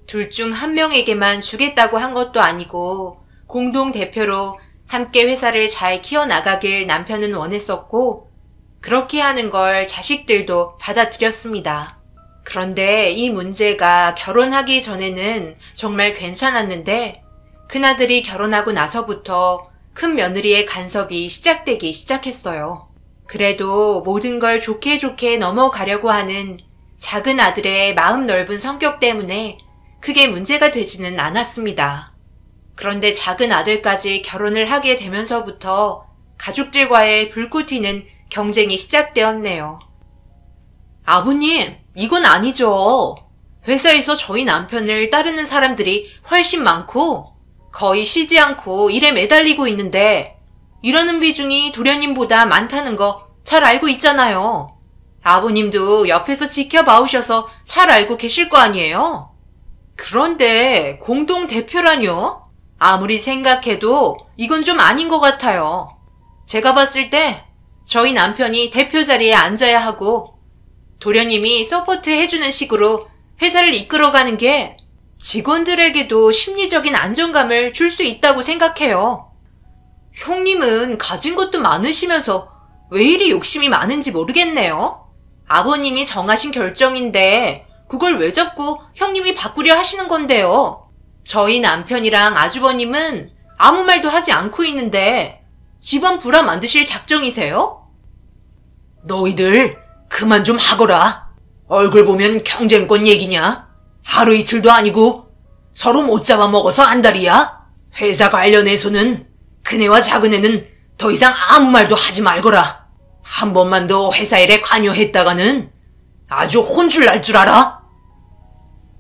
둘 중 한 명에게만 주겠다고 한 것도 아니고 공동 대표로 함께 회사를 잘 키워나가길 남편은 원했었고 그렇게 하는 걸 자식들도 받아들였습니다. 그런데 이 문제가 결혼하기 전에는 정말 괜찮았는데 큰아들이 결혼하고 나서부터 큰 며느리의 간섭이 시작되기 시작했어요. 그래도 모든 걸 좋게 넘어가려고 하는 작은 아들의 마음 넓은 성격 때문에 크게 문제가 되지는 않았습니다. 그런데 작은 아들까지 결혼을 하게 되면서부터 가족들과의 불꽃 튀는 경쟁이 시작되었네요. 아버님, 이건 아니죠. 회사에서 저희 남편을 따르는 사람들이 훨씬 많고 거의 쉬지 않고 일에 매달리고 있는데 일하는 비중이 도련님보다 많다는 거 잘 알고 있잖아요. 아버님도 옆에서 지켜봐오셔서 잘 알고 계실 거 아니에요? 그런데 공동대표라뇨? 아무리 생각해도 이건 좀 아닌 것 같아요. 제가 봤을 때 저희 남편이 대표 자리에 앉아야 하고 도련님이 서포트 해주는 식으로 회사를 이끌어가는 게 직원들에게도 심리적인 안정감을 줄 수 있다고 생각해요. 형님은 가진 것도 많으시면서 왜 이리 욕심이 많은지 모르겠네요. 아버님이 정하신 결정인데 그걸 왜 자꾸 형님이 바꾸려 하시는 건데요. 저희 남편이랑 아주버님은 아무 말도 하지 않고 있는데 집안 불화 만드실 작정이세요? 너희들 그만 좀 하거라. 얼굴 보면 경쟁권 얘기냐? 하루 이틀도 아니고 서로 못 잡아먹어서 안달이야? 회사 관련해서는 큰애와 작은애는 더 이상 아무 말도 하지 말거라. 한 번만 더 회사 일에 관여했다가는 아주 혼쭐 날 줄 알아?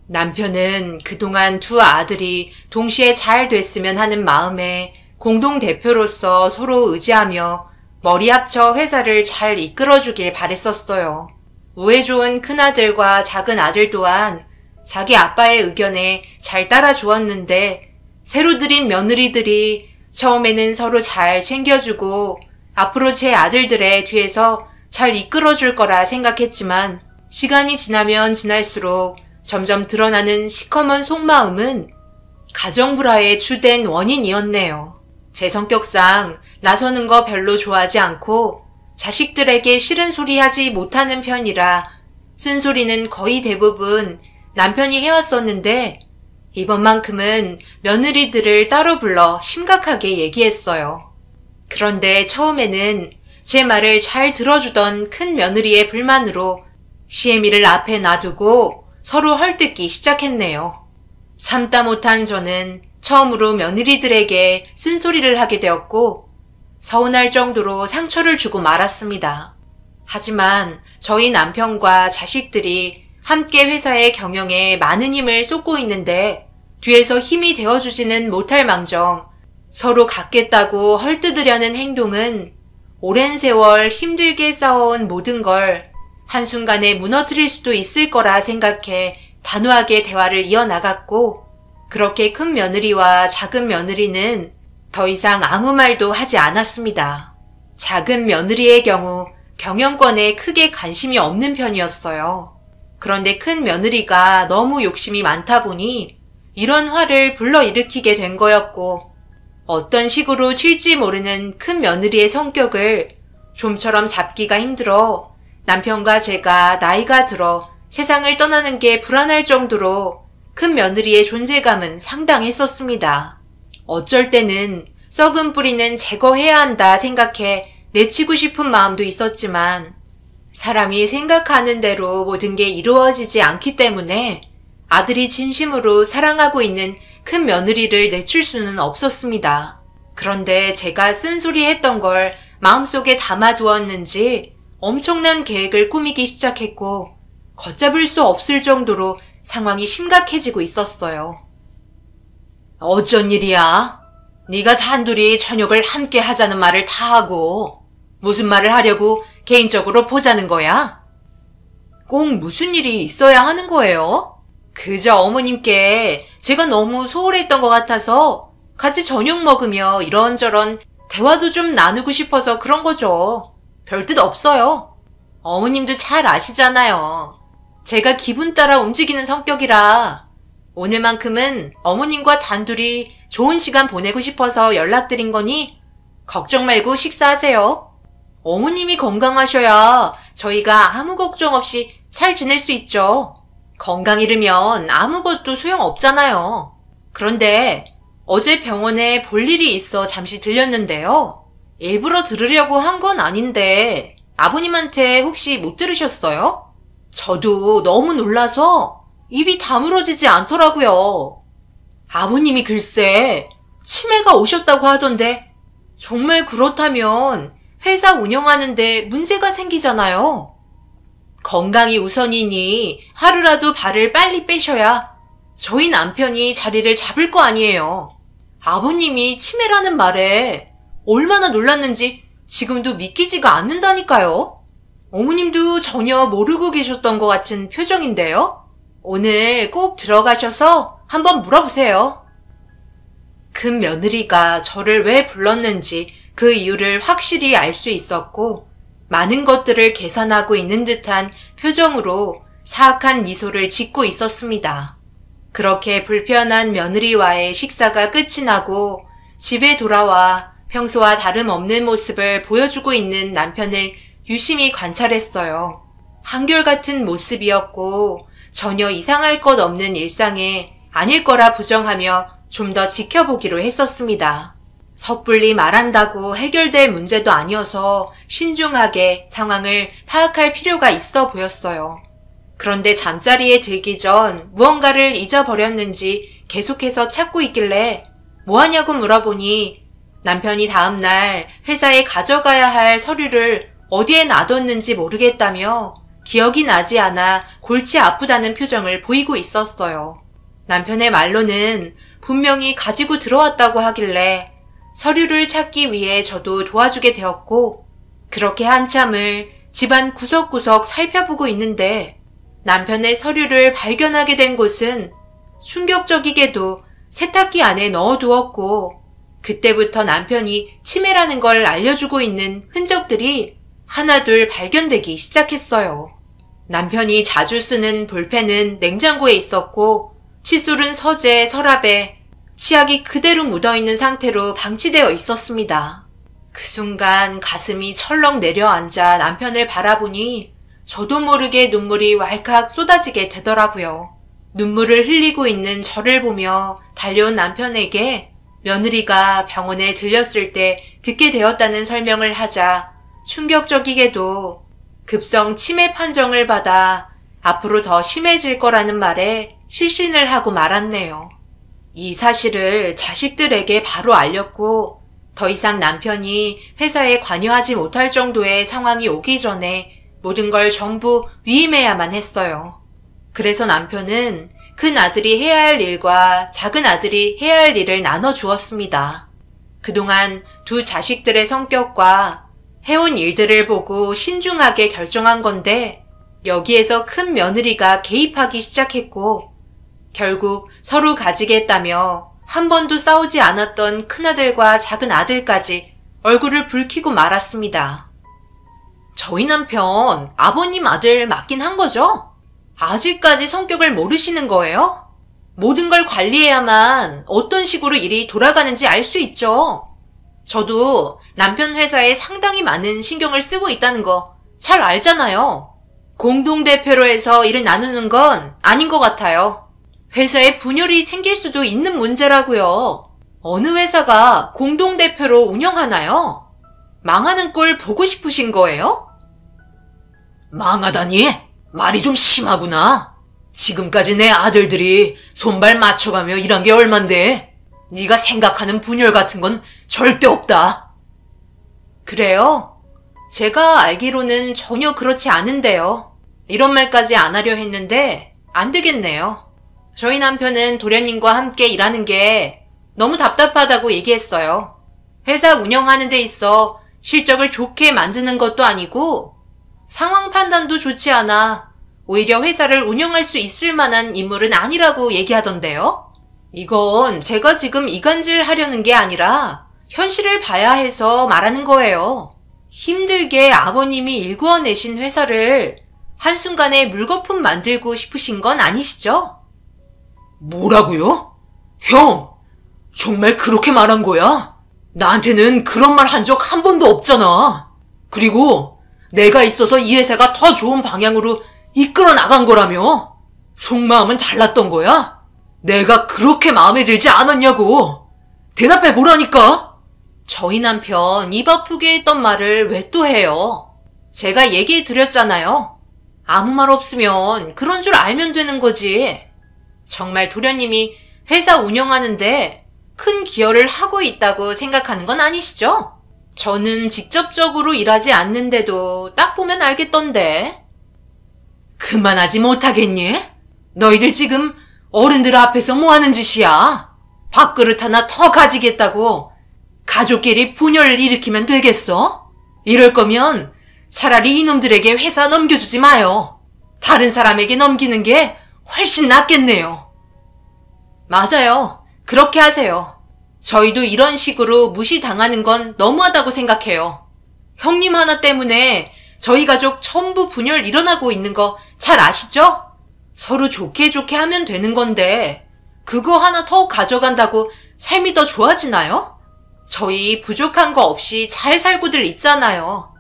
남편은 그동안 두 아들이 동시에 잘 됐으면 하는 마음에 공동대표로서 서로 의지하며 머리 합쳐 회사를 잘 이끌어주길 바랬었어요. 우애 좋은 큰아들과 작은 아들 또한 자기 아빠의 의견에 잘 따라주었는데 새로 들인 며느리들이 처음에는 서로 잘 챙겨주고 앞으로 제 아들들의 뒤에서 잘 이끌어줄 거라 생각했지만 시간이 지나면 지날수록 점점 드러나는 시커먼 속마음은 가정 불화의 주된 원인이었네요. 제 성격상 나서는 거 별로 좋아하지 않고 자식들에게 싫은 소리 하지 못하는 편이라 쓴소리는 거의 대부분 남편이 해왔었는데 이번만큼은 며느리들을 따로 불러 심각하게 얘기했어요. 그런데 처음에는 제 말을 잘 들어주던 큰 며느리의 불만으로 시애미를 앞에 놔두고 서로 헐뜯기 시작했네요. 참다 못한 저는 처음으로 며느리들에게 쓴소리를 하게 되었고 서운할 정도로 상처를 주고 말았습니다. 하지만 저희 남편과 자식들이 함께 회사의 경영에 많은 힘을 쏟고 있는데 뒤에서 힘이 되어주지는 못할 망정 서로 갖겠다고 헐뜯으려는 행동은 오랜 세월 힘들게 쌓아온 모든 걸 한순간에 무너뜨릴 수도 있을 거라 생각해 단호하게 대화를 이어나갔고 그렇게 큰 며느리와 작은 며느리는 더 이상 아무 말도 하지 않았습니다. 작은 며느리의 경우 경영권에 크게 관심이 없는 편이었어요. 그런데 큰 며느리가 너무 욕심이 많다 보니 이런 화를 불러일으키게 된 거였고 어떤 식으로 튈지 모르는 큰 며느리의 성격을 좀처럼 잡기가 힘들어 남편과 제가 나이가 들어 세상을 떠나는 게 불안할 정도로 큰 며느리의 존재감은 상당했었습니다. 어쩔 때는 썩은 뿌리는 제거해야 한다 생각해 내치고 싶은 마음도 있었지만 사람이 생각하는 대로 모든 게 이루어지지 않기 때문에 아들이 진심으로 사랑하고 있는 큰 며느리를 내칠 수는 없었습니다. 그런데 제가 쓴소리 했던 걸 마음속에 담아두었는지 엄청난 계획을 꾸미기 시작했고 걷잡을 수 없을 정도로 상황이 심각해지고 있었어요. 어쩐 일이야? 네가 단둘이 저녁을 함께 하자는 말을 다 하고 무슨 말을 하려고 개인적으로 보자는 거야? 꼭 무슨 일이 있어야 하는 거예요? 그저 어머님께 제가 너무 소홀했던 것 같아서 같이 저녁 먹으며 이런저런 대화도 좀 나누고 싶어서 그런 거죠. 별뜻 없어요. 어머님도 잘 아시잖아요. 제가 기분 따라 움직이는 성격이라 오늘만큼은 어머님과 단둘이 좋은 시간 보내고 싶어서 연락드린 거니 걱정 말고 식사하세요. 어머님이 건강하셔야 저희가 아무 걱정 없이 잘 지낼 수 있죠. 건강 잃으면 아무것도 소용없잖아요. 그런데 어제 병원에 볼 일이 있어 잠시 들렸는데요. 일부러 들으려고 한 건 아닌데 아버님한테 혹시 못 들으셨어요? 저도 너무 놀라서 입이 다물어지지 않더라고요. 아버님이 글쎄 치매가 오셨다고 하던데 정말 그렇다면 회사 운영하는데 문제가 생기잖아요. 건강이 우선이니 하루라도 발을 빨리 빼셔야 저희 남편이 자리를 잡을 거 아니에요. 아버님이 치매라는 말에 얼마나 놀랐는지 지금도 믿기지가 않는다니까요. 어머님도 전혀 모르고 계셨던 것 같은 표정인데요. 오늘 꼭 들어가셔서 한번 물어보세요. 큰 며느리가 저를 왜 불렀는지 그 이유를 확실히 알 수 있었고 많은 것들을 계산하고 있는 듯한 표정으로 사악한 미소를 짓고 있었습니다. 그렇게 불편한 며느리와의 식사가 끝이 나고 집에 돌아와 평소와 다름없는 모습을 보여주고 있는 남편을 유심히 관찰했어요. 한결같은 모습이었고 전혀 이상할 것 없는 일상에 아닐 거라 부정하며 좀 더 지켜보기로 했었습니다. 섣불리 말한다고 해결될 문제도 아니어서 신중하게 상황을 파악할 필요가 있어 보였어요. 그런데 잠자리에 들기 전 무언가를 잊어버렸는지 계속해서 찾고 있길래 뭐하냐고 물어보니 남편이 다음날 회사에 가져가야 할 서류를 어디에 놔뒀는지 모르겠다며 기억이 나지 않아 골치 아프다는 표정을 보이고 있었어요. 남편의 말로는 분명히 가지고 들어왔다고 하길래 서류를 찾기 위해 저도 도와주게 되었고 그렇게 한참을 집안 구석구석 살펴보고 있는데 남편의 서류를 발견하게 된 곳은 충격적이게도 세탁기 안에 넣어두었고 그때부터 남편이 치매라는 걸 알려주고 있는 흔적들이 하나둘 발견되기 시작했어요. 남편이 자주 쓰는 볼펜은 냉장고에 있었고 칫솔은 서재, 서랍에 치약이 그대로 묻어있는 상태로 방치되어 있었습니다. 그 순간 가슴이 철렁 내려앉아 남편을 바라보니 저도 모르게 눈물이 왈칵 쏟아지게 되더라고요. 눈물을 흘리고 있는 저를 보며 달려온 남편에게 며느리가 병원에 들렸을 때 듣게 되었다는 설명을 하자 충격적이게도 급성 치매 판정을 받아 앞으로 더 심해질 거라는 말에 실신을 하고 말았네요. 이 사실을 자식들에게 바로 알렸고 더 이상 남편이 회사에 관여하지 못할 정도의 상황이 오기 전에 모든 걸 전부 위임해야만 했어요. 그래서 남편은 큰 아들이 해야 할 일과 작은 아들이 해야 할 일을 나눠주었습니다. 그동안 두 자식들의 성격과 해온 일들을 보고 신중하게 결정한 건데 여기에서 큰 며느리가 개입하기 시작했고 결국 서로 가지겠다며 한 번도 싸우지 않았던 큰아들과 작은 아들까지 얼굴을 붉히고 말았습니다. 저희 남편 아버님 아들 맞긴 한 거죠? 아직까지 성격을 모르시는 거예요? 모든 걸 관리해야만 어떤 식으로 일이 돌아가는지 알 수 있죠. 저도 남편 회사에 상당히 많은 신경을 쓰고 있다는 거 잘 알잖아요. 공동대표로 해서 일을 나누는 건 아닌 것 같아요. 회사에 분열이 생길 수도 있는 문제라고요. 어느 회사가 공동대표로 운영하나요? 망하는 꼴 보고 싶으신 거예요? 망하다니? 말이 좀 심하구나. 지금까지 내 아들들이 손발 맞춰가며 일한 게 얼만데 네가 생각하는 분열 같은 건 절대 없다. 그래요? 제가 알기로는 전혀 그렇지 않은데요. 이런 말까지 안 하려 했는데 안 되겠네요. 저희 남편은 도련님과 함께 일하는 게 너무 답답하다고 얘기했어요. 회사 운영하는 데 있어 실적을 좋게 만드는 것도 아니고 상황 판단도 좋지 않아 오히려 회사를 운영할 수 있을 만한 인물은 아니라고 얘기하던데요. 이건 제가 지금 이간질 하려는 게 아니라 현실을 봐야 해서 말하는 거예요. 힘들게 아버님이 일구어내신 회사를 한순간에 물거품 만들고 싶으신 건 아니시죠? 뭐라고요? 형, 정말 그렇게 말한 거야? 나한테는 그런 말 한 적 한 번도 없잖아. 그리고 내가 있어서 이 회사가 더 좋은 방향으로 이끌어 나간 거라며? 속마음은 달랐던 거야? 내가 그렇게 마음에 들지 않았냐고. 대답해 보라니까. 저희 남편 입 아프게 했던 말을 왜 또 해요? 제가 얘기해 드렸잖아요. 아무 말 없으면 그런 줄 알면 되는 거지. 정말 도련님이 회사 운영하는데 큰 기여를 하고 있다고 생각하는 건 아니시죠? 저는 직접적으로 일하지 않는데도 딱 보면 알겠던데. 그만하지 못하겠니? 너희들 지금 어른들 앞에서 뭐 하는 짓이야? 밥그릇 하나 더 가지겠다고 가족끼리 분열을 일으키면 되겠어? 이럴 거면 차라리 이놈들에게 회사 넘겨주지 마요. 다른 사람에게 넘기는 게 훨씬 낫겠네요. 맞아요. 그렇게 하세요. 저희도 이런 식으로 무시당하는 건 너무하다고 생각해요. 형님 하나 때문에 저희 가족 전부 분열 일어나고 있는 거 잘 아시죠? 서로 좋게 좋게 하면 되는 건데 그거 하나 더 가져간다고 삶이 더 좋아지나요? 저희 부족한 거 없이 잘 살고들 있잖아요.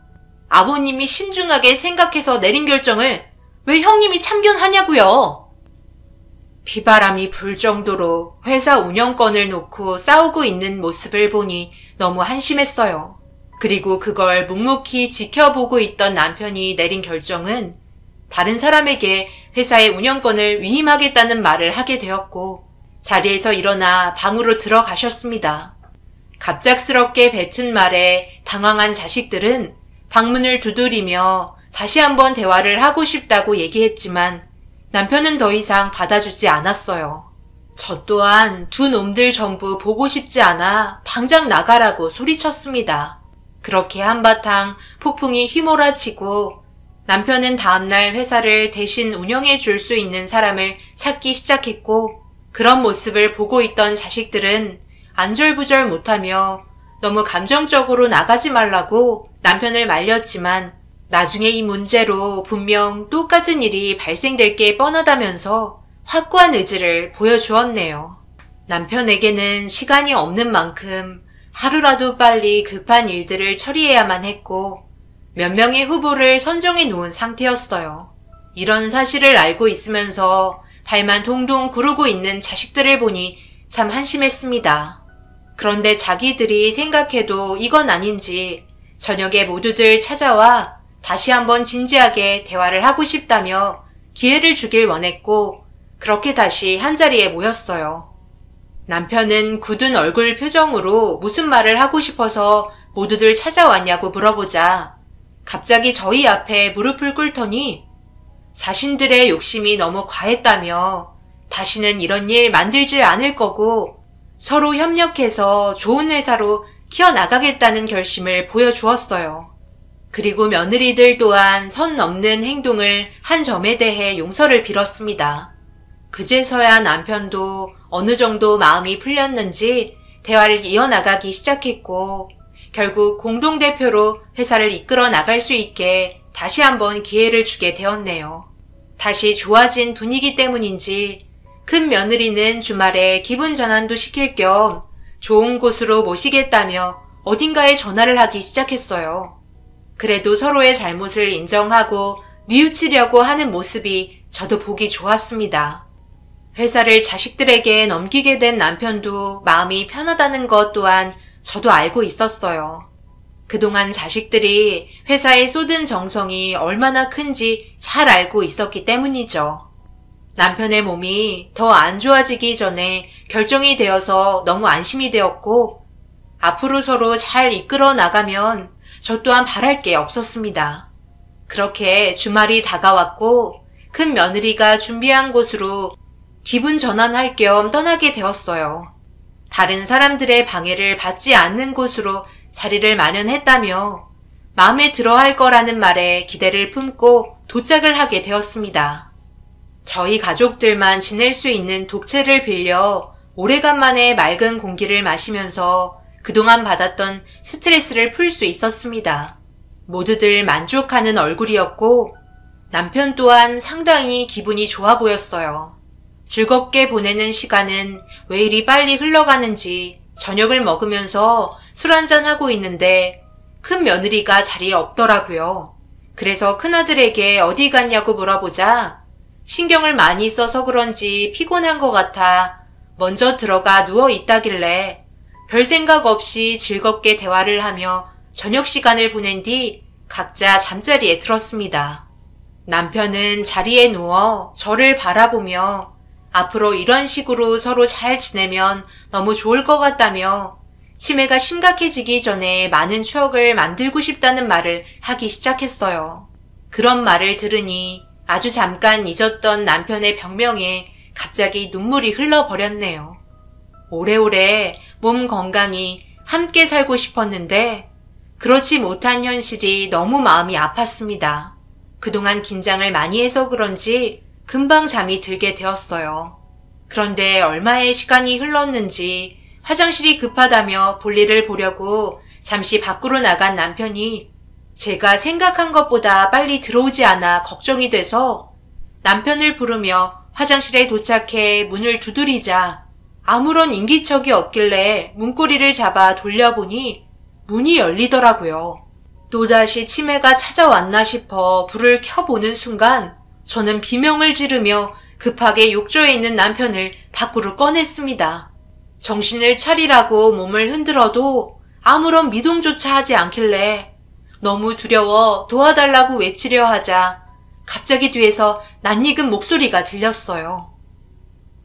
아버님이 신중하게 생각해서 내린 결정을 왜 형님이 참견하냐고요. 비바람이 불 정도로 회사 운영권을 놓고 싸우고 있는 모습을 보니 너무 한심했어요. 그리고 그걸 묵묵히 지켜보고 있던 남편이 내린 결정은 다른 사람에게 회사의 운영권을 위임하겠다는 말을 하게 되었고 자리에서 일어나 방으로 들어가셨습니다. 갑작스럽게 뱉은 말에 당황한 자식들은 방문을 두드리며 다시 한번 대화를 하고 싶다고 얘기했지만 남편은 더 이상 받아주지 않았어요. 저 또한 두 놈들 전부 보고 싶지 않아 당장 나가라고 소리쳤습니다. 그렇게 한바탕 폭풍이 휘몰아치고 남편은 다음날 회사를 대신 운영해 줄 수 있는 사람을 찾기 시작했고 그런 모습을 보고 있던 자식들은 안절부절 못하며 너무 감정적으로 나가지 말라고 남편을 말렸지만 나중에 이 문제로 분명 똑같은 일이 발생될 게 뻔하다면서 확고한 의지를 보여주었네요. 남편에게는 시간이 없는 만큼 하루라도 빨리 급한 일들을 처리해야만 했고 몇 명의 후보를 선정해 놓은 상태였어요. 이런 사실을 알고 있으면서 발만 동동 구르고 있는 자식들을 보니 참 한심했습니다. 그런데 자기들이 생각해도 이건 아닌지 저녁에 모두들 찾아와 다시 한번 진지하게 대화를 하고 싶다며 기회를 주길 원했고 그렇게 다시 한자리에 모였어요. 남편은 굳은 얼굴 표정으로 무슨 말을 하고 싶어서 모두들 찾아왔냐고 물어보자 갑자기 저희 앞에 무릎을 꿇더니 자신들의 욕심이 너무 과했다며 다시는 이런 일 만들질 않을 거고 서로 협력해서 좋은 회사로 키워나가겠다는 결심을 보여주었어요. 그리고 며느리들 또한 선 넘는 행동을 한 점에 대해 용서를 빌었습니다. 그제서야 남편도 어느 정도 마음이 풀렸는지 대화를 이어나가기 시작했고 결국 공동대표로 회사를 이끌어 나갈 수 있게 다시 한번 기회를 주게 되었네요. 다시 좋아진 분위기 때문인지 큰 며느리는 주말에 기분 전환도 시킬 겸 좋은 곳으로 모시겠다며 어딘가에 전화를 하기 시작했어요. 그래도 서로의 잘못을 인정하고 뉘우치려고 하는 모습이 저도 보기 좋았습니다. 회사를 자식들에게 넘기게 된 남편도 마음이 편하다는 것 또한 저도 알고 있었어요. 그동안 자식들이 회사에 쏟은 정성이 얼마나 큰지 잘 알고 있었기 때문이죠. 남편의 몸이 더 안 좋아지기 전에 결정이 되어서 너무 안심이 되었고, 앞으로 서로 잘 이끌어 나가면 저 또한 바랄 게 없었습니다. 그렇게 주말이 다가왔고 큰 며느리가 준비한 곳으로 기분 전환할 겸 떠나게 되었어요. 다른 사람들의 방해를 받지 않는 곳으로 자리를 마련했다며 마음에 들어 할 거라는 말에 기대를 품고 도착을 하게 되었습니다. 저희 가족들만 지낼 수 있는 독채를 빌려 오래간만에 맑은 공기를 마시면서 그동안 받았던 스트레스를 풀 수 있었습니다. 모두들 만족하는 얼굴이었고 남편 또한 상당히 기분이 좋아 보였어요. 즐겁게 보내는 시간은 왜 이리 빨리 흘러가는지 저녁을 먹으면서 술 한잔하고 있는데 큰 며느리가 자리에 없더라고요. 그래서 큰아들에게 어디 갔냐고 물어보자 신경을 많이 써서 그런지 피곤한 것 같아 먼저 들어가 누워 있다길래 별 생각 없이 즐겁게 대화를 하며 저녁 시간을 보낸 뒤 각자 잠자리에 들었습니다. 남편은 자리에 누워 저를 바라보며 앞으로 이런 식으로 서로 잘 지내면 너무 좋을 것 같다며 치매가 심각해지기 전에 많은 추억을 만들고 싶다는 말을 하기 시작했어요. 그런 말을 들으니 아주 잠깐 잊었던 남편의 병명에 갑자기 눈물이 흘러버렸네요. 오래오래 몸 건강히 함께 살고 싶었는데 그렇지 못한 현실이 너무 마음이 아팠습니다. 그동안 긴장을 많이 해서 그런지 금방 잠이 들게 되었어요. 그런데 얼마의 시간이 흘렀는지 화장실이 급하다며 볼일을 보려고 잠시 밖으로 나간 남편이 제가 생각한 것보다 빨리 들어오지 않아 걱정이 돼서 남편을 부르며 화장실에 도착해 문을 두드리자 아무런 인기척이 없길래 문고리를 잡아 돌려보니 문이 열리더라고요. 또다시 치매가 찾아왔나 싶어 불을 켜보는 순간 저는 비명을 지르며 급하게 욕조에 있는 남편을 밖으로 꺼냈습니다. 정신을 차리라고 몸을 흔들어도 아무런 미동조차 하지 않길래 너무 두려워 도와달라고 외치려 하자 갑자기 뒤에서 낯익은 목소리가 들렸어요.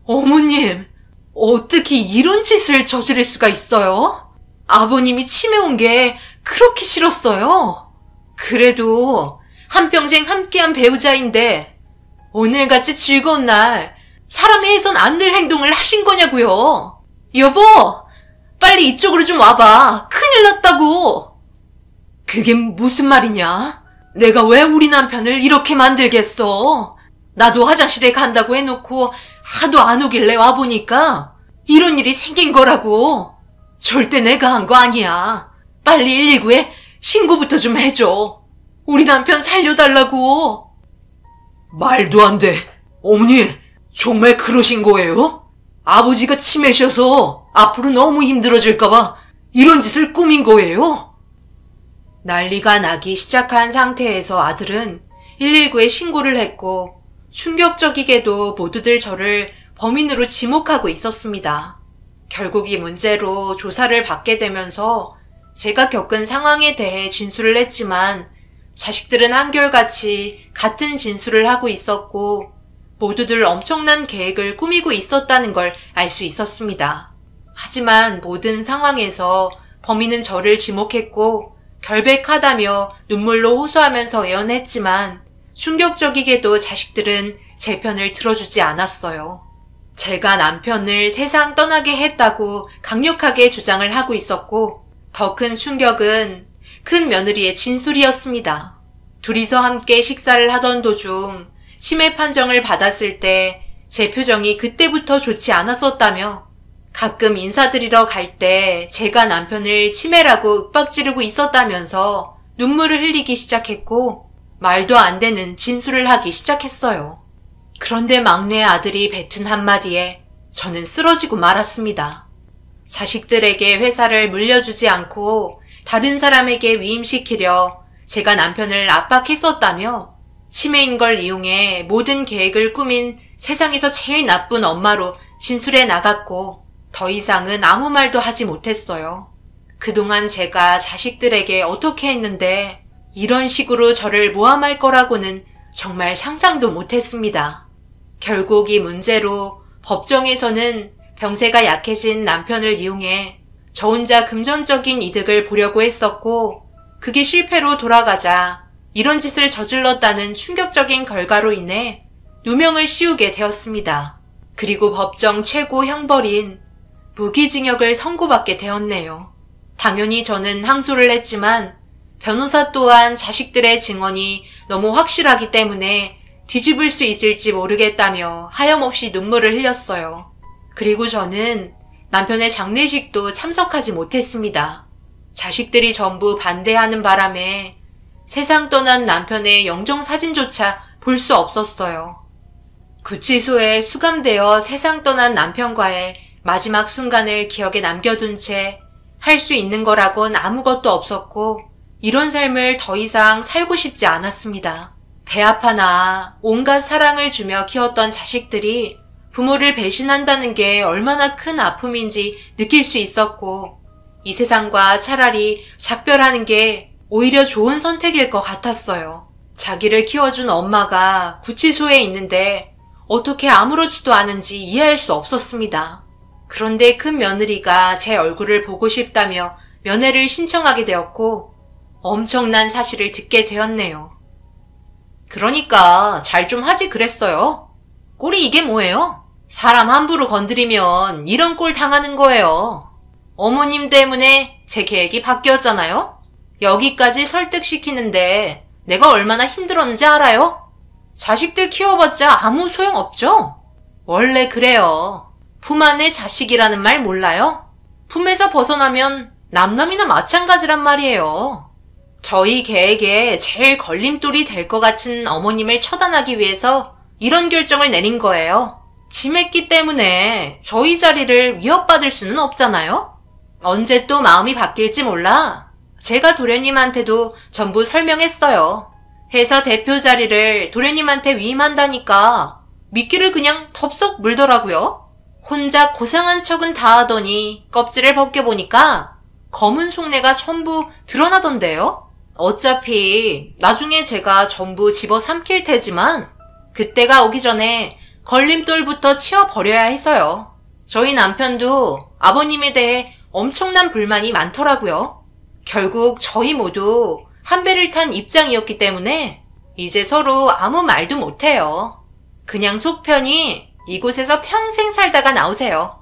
어머님, 어떻게 이런 짓을 저지를 수가 있어요? 아버님이 치매 온 게 그렇게 싫었어요. 그래도 한평생 함께한 배우자인데 오늘같이 즐거운 날 사람이 해선 안 될 행동을 하신 거냐고요. 여보, 빨리 이쪽으로 좀 와봐. 큰일 났다고. 그게 무슨 말이냐? 내가 왜 우리 남편을 이렇게 만들겠어? 나도 화장실에 간다고 해놓고 하도 안 오길래 와보니까 이런 일이 생긴 거라고. 절대 내가 한 거 아니야. 빨리 119에 신고부터 좀 해줘. 우리 남편 살려달라고. 말도 안 돼. 어머니, 정말 그러신 거예요? 아버지가 치매셔서 앞으로 너무 힘들어질까봐 이런 짓을 꾸민 거예요? 난리가 나기 시작한 상태에서 아들은 119에 신고를 했고 충격적이게도 모두들 저를 범인으로 지목하고 있었습니다. 결국 이 문제로 조사를 받게 되면서 제가 겪은 상황에 대해 진술을 했지만 자식들은 한결같이 같은 진술을 하고 있었고 모두들 엄청난 계획을 꾸미고 있었다는 걸 알 수 있었습니다. 하지만 모든 상황에서 범인은 저를 지목했고 결백하다며 눈물로 호소하면서 애원했지만 충격적이게도 자식들은 제 편을 들어주지 않았어요. 제가 남편을 세상 떠나게 했다고 강력하게 주장을 하고 있었고 더 큰 충격은 큰 며느리의 진술이었습니다. 둘이서 함께 식사를 하던 도중 치매 판정을 받았을 때 제 표정이 그때부터 좋지 않았었다며 가끔 인사드리러 갈 때 제가 남편을 치매라고 윽박지르고 있었다면서 눈물을 흘리기 시작했고 말도 안 되는 진술을 하기 시작했어요. 그런데 막내 아들이 뱉은 한마디에 저는 쓰러지고 말았습니다. 자식들에게 회사를 물려주지 않고 다른 사람에게 위임시키려 제가 남편을 압박했었다며 치매인 걸 이용해 모든 계획을 꾸민 세상에서 제일 나쁜 엄마로 진술해 나갔고 더 이상은 아무 말도 하지 못했어요. 그동안 제가 자식들에게 어떻게 했는데 이런 식으로 저를 모함할 거라고는 정말 상상도 못했습니다. 결국 이 문제로 법정에서는 병세가 약해진 남편을 이용해 저 혼자 금전적인 이득을 보려고 했었고 그게 실패로 돌아가자 이런 짓을 저질렀다는 충격적인 결과로 인해 누명을 씌우게 되었습니다. 그리고 법정 최고 형벌인 무기징역을 선고받게 되었네요. 당연히 저는 항소를 했지만 변호사 또한 자식들의 증언이 너무 확실하기 때문에 뒤집을 수 있을지 모르겠다며 하염없이 눈물을 흘렸어요. 그리고 저는 남편의 장례식도 참석하지 못했습니다. 자식들이 전부 반대하는 바람에 세상 떠난 남편의 영정사진조차 볼 수 없었어요. 구치소에 수감되어 세상 떠난 남편과의 마지막 순간을 기억에 남겨둔 채 할 수 있는 거라곤 아무것도 없었고 이런 삶을 더 이상 살고 싶지 않았습니다. 배 아파나 온갖 사랑을 주며 키웠던 자식들이 부모를 배신한다는 게 얼마나 큰 아픔인지 느낄 수 있었고 이 세상과 차라리 작별하는 게 오히려 좋은 선택일 것 같았어요. 자기를 키워준 엄마가 구치소에 있는데 어떻게 아무렇지도 않은지 이해할 수 없었습니다. 그런데 큰 며느리가 제 얼굴을 보고 싶다며 면회를 신청하게 되었고 엄청난 사실을 듣게 되었네요. 그러니까 잘 좀 하지 그랬어요. 꼴이 이게 뭐예요? 사람 함부로 건드리면 이런 꼴 당하는 거예요. 어머님 때문에 제 계획이 바뀌었잖아요? 여기까지 설득시키는데 내가 얼마나 힘들었는지 알아요? 자식들 키워봤자 아무 소용없죠? 원래 그래요. 품 안의 자식이라는 말 몰라요? 품에서 벗어나면 남남이나 마찬가지란 말이에요. 저희 계획에 제일 걸림돌이 될 것 같은 어머님을 처단하기 위해서 이런 결정을 내린 거예요. 치매기 때문에 저희 자리를 위협받을 수는 없잖아요? 언제 또 마음이 바뀔지 몰라. 제가 도련님한테도 전부 설명했어요. 회사 대표 자리를 도련님한테 위임한다니까 미끼를 그냥 덥석 물더라고요. 혼자 고상한 척은 다 하더니 껍질을 벗겨보니까 검은 속내가 전부 드러나던데요. 어차피 나중에 제가 전부 집어삼킬 테지만 그때가 오기 전에 걸림돌부터 치워버려야 해서요. 저희 남편도 아버님에 대해 엄청난 불만이 많더라고요. 결국 저희 모두 한 배를 탄 입장이었기 때문에 이제 서로 아무 말도 못해요. 그냥 속편히 이곳에서 평생 살다가 나오세요.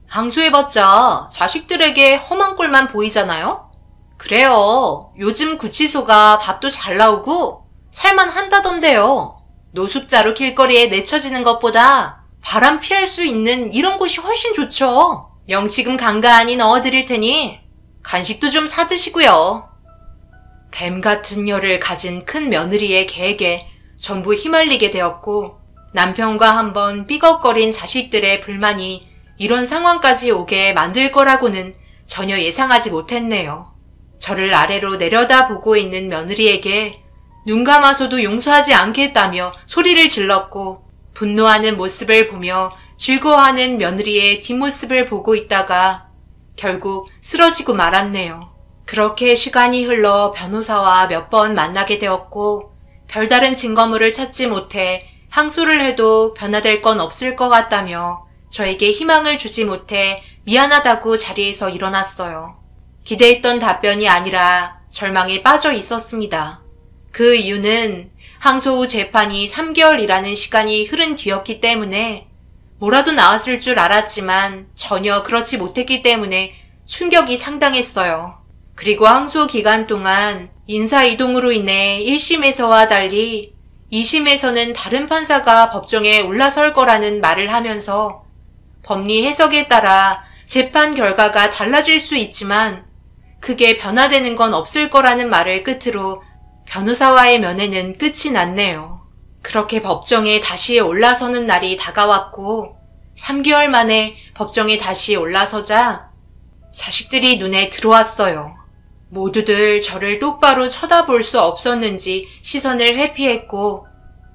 항소해봤자 자식들에게 험한 꼴만 보이잖아요? 그래요. 요즘 구치소가 밥도 잘 나오고 살만한다던데요. 노숙자로 길거리에 내쳐지는 것보다 바람 피할 수 있는 이런 곳이 훨씬 좋죠. 영치금 간간히 넣어드릴 테니 간식도 좀 사드시고요. 뱀 같은 혀를 가진 큰 며느리의 계획에 전부 휘말리게 되었고 남편과 한번 삐걱거린 자식들의 불만이 이런 상황까지 오게 만들 거라고는 전혀 예상하지 못했네요. 저를 아래로 내려다보고 있는 며느리에게 눈 감아서도 용서하지 않겠다며 소리를 질렀고 분노하는 모습을 보며 즐거워하는 며느리의 뒷모습을 보고 있다가 결국 쓰러지고 말았네요. 그렇게 시간이 흘러 변호사와 몇 번 만나게 되었고 별다른 증거물을 찾지 못해 항소를 해도 변화될 건 없을 것 같다며 저에게 희망을 주지 못해 미안하다고 자리에서 일어났어요. 기대했던 답변이 아니라 절망에 빠져 있었습니다. 그 이유는 항소 후 재판이 3개월이라는 시간이 흐른 뒤였기 때문에 뭐라도 나왔을 줄 알았지만 전혀 그렇지 못했기 때문에 충격이 상당했어요. 그리고 항소 기간 동안 인사이동으로 인해 1심에서와 달리 2심에서는 다른 판사가 법정에 올라설 거라는 말을 하면서 법리 해석에 따라 재판 결과가 달라질 수 있지만 크게 변화되는 건 없을 거라는 말을 끝으로 변호사와의 면회는 끝이 났네요. 그렇게 법정에 다시 올라서는 날이 다가왔고 3개월 만에 법정에 다시 올라서자 자식들이 눈에 들어왔어요. 모두들 저를 똑바로 쳐다볼 수 없었는지 시선을 회피했고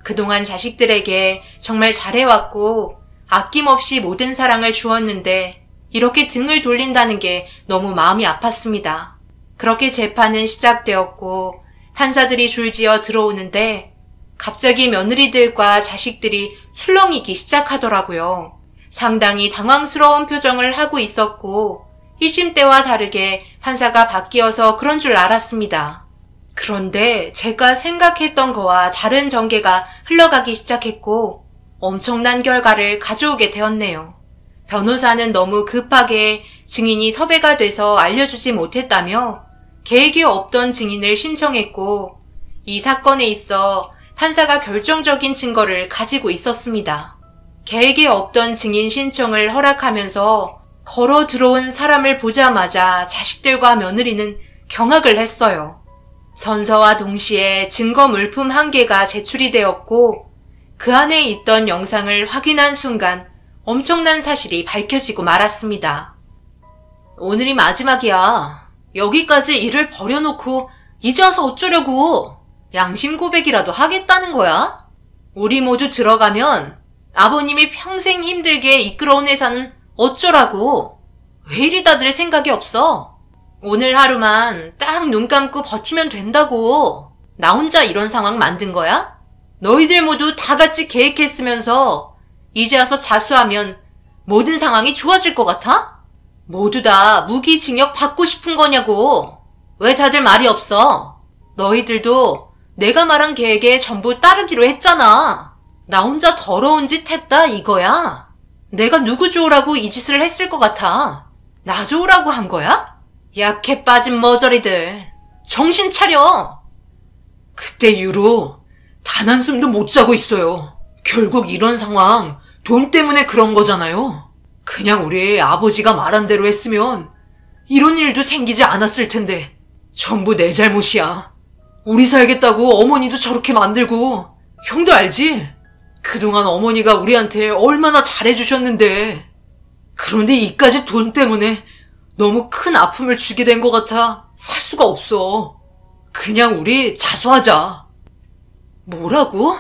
그동안 자식들에게 정말 잘해왔고 아낌없이 모든 사랑을 주었는데 이렇게 등을 돌린다는 게 너무 마음이 아팠습니다. 그렇게 재판은 시작되었고 판사들이 줄지어 들어오는데 갑자기 며느리들과 자식들이 술렁이기 시작하더라고요. 상당히 당황스러운 표정을 하고 있었고 1심 때와 다르게 판사가 바뀌어서 그런 줄 알았습니다. 그런데 제가 생각했던 거와 다른 전개가 흘러가기 시작했고 엄청난 결과를 가져오게 되었네요. 변호사는 너무 급하게 증인이 섭외가 돼서 알려주지 못했다며 계획이 없던 증인을 신청했고 이 사건에 있어 판사가 결정적인 증거를 가지고 있었습니다. 계획이 없던 증인 신청을 허락하면서 걸어 들어온 사람을 보자마자 자식들과 며느리는 경악을 했어요. 선서와 동시에 증거 물품 한 개가 제출이 되었고 그 안에 있던 영상을 확인한 순간 엄청난 사실이 밝혀지고 말았습니다. 오늘이 마지막이야. 여기까지 일을 버려놓고 이제 와서 어쩌려고. 양심 고백이라도 하겠다는 거야? 우리 모두 들어가면 아버님이 평생 힘들게 이끌어온 회사는 어쩌라고. 왜 이리 다들 생각이 없어? 오늘 하루만 딱 눈 감고 버티면 된다고. 나 혼자 이런 상황 만든 거야? 너희들 모두 다 같이 계획했으면서 이제 와서 자수하면 모든 상황이 좋아질 것 같아? 모두 다 무기징역 받고 싶은 거냐고. 왜 다들 말이 없어? 너희들도 내가 말한 계획에 전부 따르기로 했잖아. 나 혼자 더러운 짓 했다 이거야? 내가 누구 좋으라고 이 짓을 했을 것 같아? 나 좋으라고 한 거야? 약해 빠진 머저리들. 정신 차려. 그때 이후로 단 한숨도 못 자고 있어요. 결국 이런 상황 돈 때문에 그런 거잖아요. 그냥 우리 아버지가 말한 대로 했으면 이런 일도 생기지 않았을 텐데 전부 내 잘못이야. 우리 살겠다고 어머니도 저렇게 만들고 형도 알지? 그동안 어머니가 우리한테 얼마나 잘해주셨는데 그런데 이까지 돈 때문에 너무 큰 아픔을 주게 된 것 같아 살 수가 없어. 그냥 우리 자수하자. 뭐라고?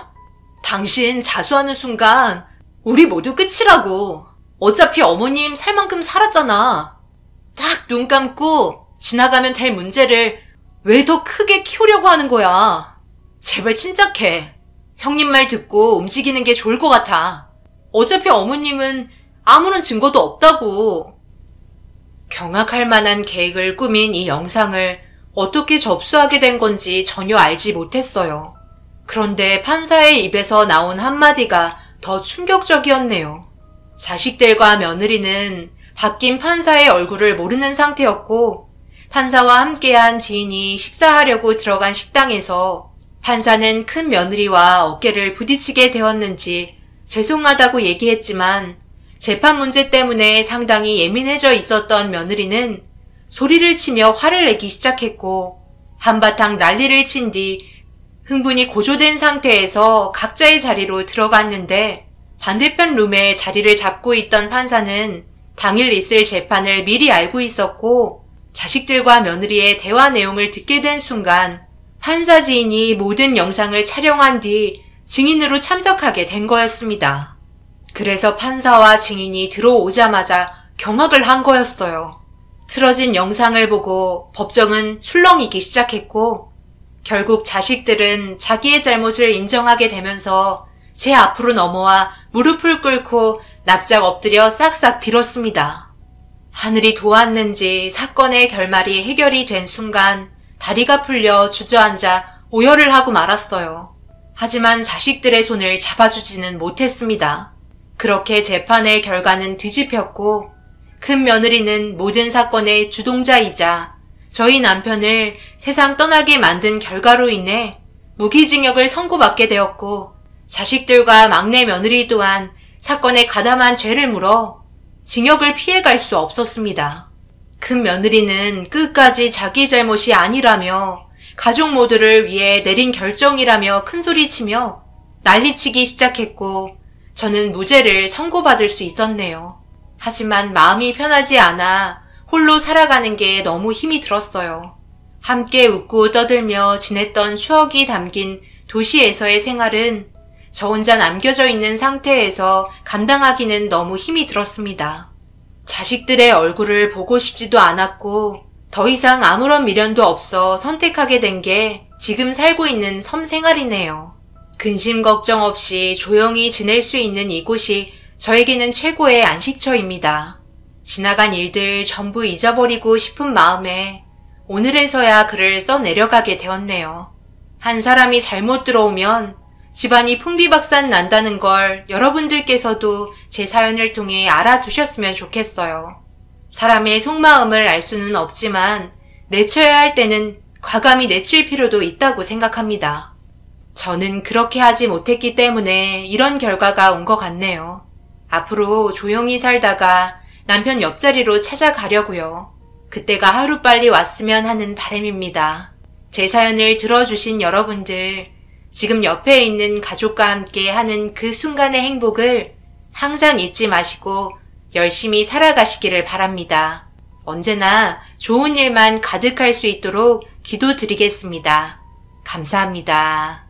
당신 자수하는 순간 우리 모두 끝이라고. 어차피 어머님 살 만큼 살았잖아. 딱 눈 감고 지나가면 될 문제를 왜 더 크게 키우려고 하는 거야. 제발 침착해. 형님 말 듣고 움직이는 게 좋을 것 같아. 어차피 어머님은 아무런 증거도 없다고. 경악할 만한 계획을 꾸민 이 영상을 어떻게 접수하게 된 건지 전혀 알지 못했어요. 그런데 판사의 입에서 나온 한마디가 더 충격적이었네요. 자식들과 며느리는 바뀐 판사의 얼굴을 모르는 상태였고 판사와 함께한 지인이 식사하려고 들어간 식당에서 판사는 큰 며느리와 어깨를 부딪히게 되었는지 죄송하다고 얘기했지만 재판 문제 때문에 상당히 예민해져 있었던 며느리는 소리를 치며 화를 내기 시작했고 한바탕 난리를 친 뒤 흥분이 고조된 상태에서 각자의 자리로 들어갔는데 반대편 룸에 자리를 잡고 있던 판사는 당일 있을 재판을 미리 알고 있었고 자식들과 며느리의 대화 내용을 듣게 된 순간 판사 지인이 모든 영상을 촬영한 뒤 증인으로 참석하게 된 거였습니다. 그래서 판사와 증인이 들어오자마자 경악을 한 거였어요. 틀어진 영상을 보고 법정은 술렁이기 시작했고 결국 자식들은 자기의 잘못을 인정하게 되면서 제 앞으로 넘어와 무릎을 꿇고 납작 엎드려 싹싹 빌었습니다. 하늘이 도왔는지 사건의 결말이 해결이 된 순간 다리가 풀려 주저앉아 오열을 하고 말았어요. 하지만 자식들의 손을 잡아주지는 못했습니다. 그렇게 재판의 결과는 뒤집혔고 큰 며느리는 모든 사건의 주동자이자 저희 남편을 세상 떠나게 만든 결과로 인해 무기징역을 선고받게 되었고 자식들과 막내 며느리 또한 사건에 가담한 죄를 물어 징역을 피해갈 수 없었습니다. 큰 며느리는 끝까지 자기 잘못이 아니라며 가족 모두를 위해 내린 결정이라며 큰소리치며 난리치기 시작했고 저는 무죄를 선고받을 수 있었네요. 하지만 마음이 편하지 않아 홀로 살아가는 게 너무 힘이 들었어요. 함께 웃고 떠들며 지냈던 추억이 담긴 도시에서의 생활은 저 혼자 남겨져 있는 상태에서 감당하기는 너무 힘이 들었습니다. 자식들의 얼굴을 보고 싶지도 않았고 더 이상 아무런 미련도 없어 선택하게 된 게 지금 살고 있는 섬 생활이네요. 근심 걱정 없이 조용히 지낼 수 있는 이곳이 저에게는 최고의 안식처입니다. 지나간 일들 전부 잊어버리고 싶은 마음에 오늘에서야 글을 써내려가게 되었네요. 한 사람이 잘못 들어오면 집안이 풍비박산 난다는 걸 여러분들께서도 제 사연을 통해 알아두셨으면 좋겠어요. 사람의 속마음을 알 수는 없지만 내쳐야 할 때는 과감히 내칠 필요도 있다고 생각합니다. 저는 그렇게 하지 못했기 때문에 이런 결과가 온 것 같네요. 앞으로 조용히 살다가 남편 옆자리로 찾아가려고요. 그때가 하루빨리 왔으면 하는 바람입니다. 제 사연을 들어주신 여러분들, 지금 옆에 있는 가족과 함께 하는 그 순간의 행복을 항상 잊지 마시고 열심히 살아가시기를 바랍니다. 언제나 좋은 일만 가득할 수 있도록 기도드리겠습니다. 감사합니다.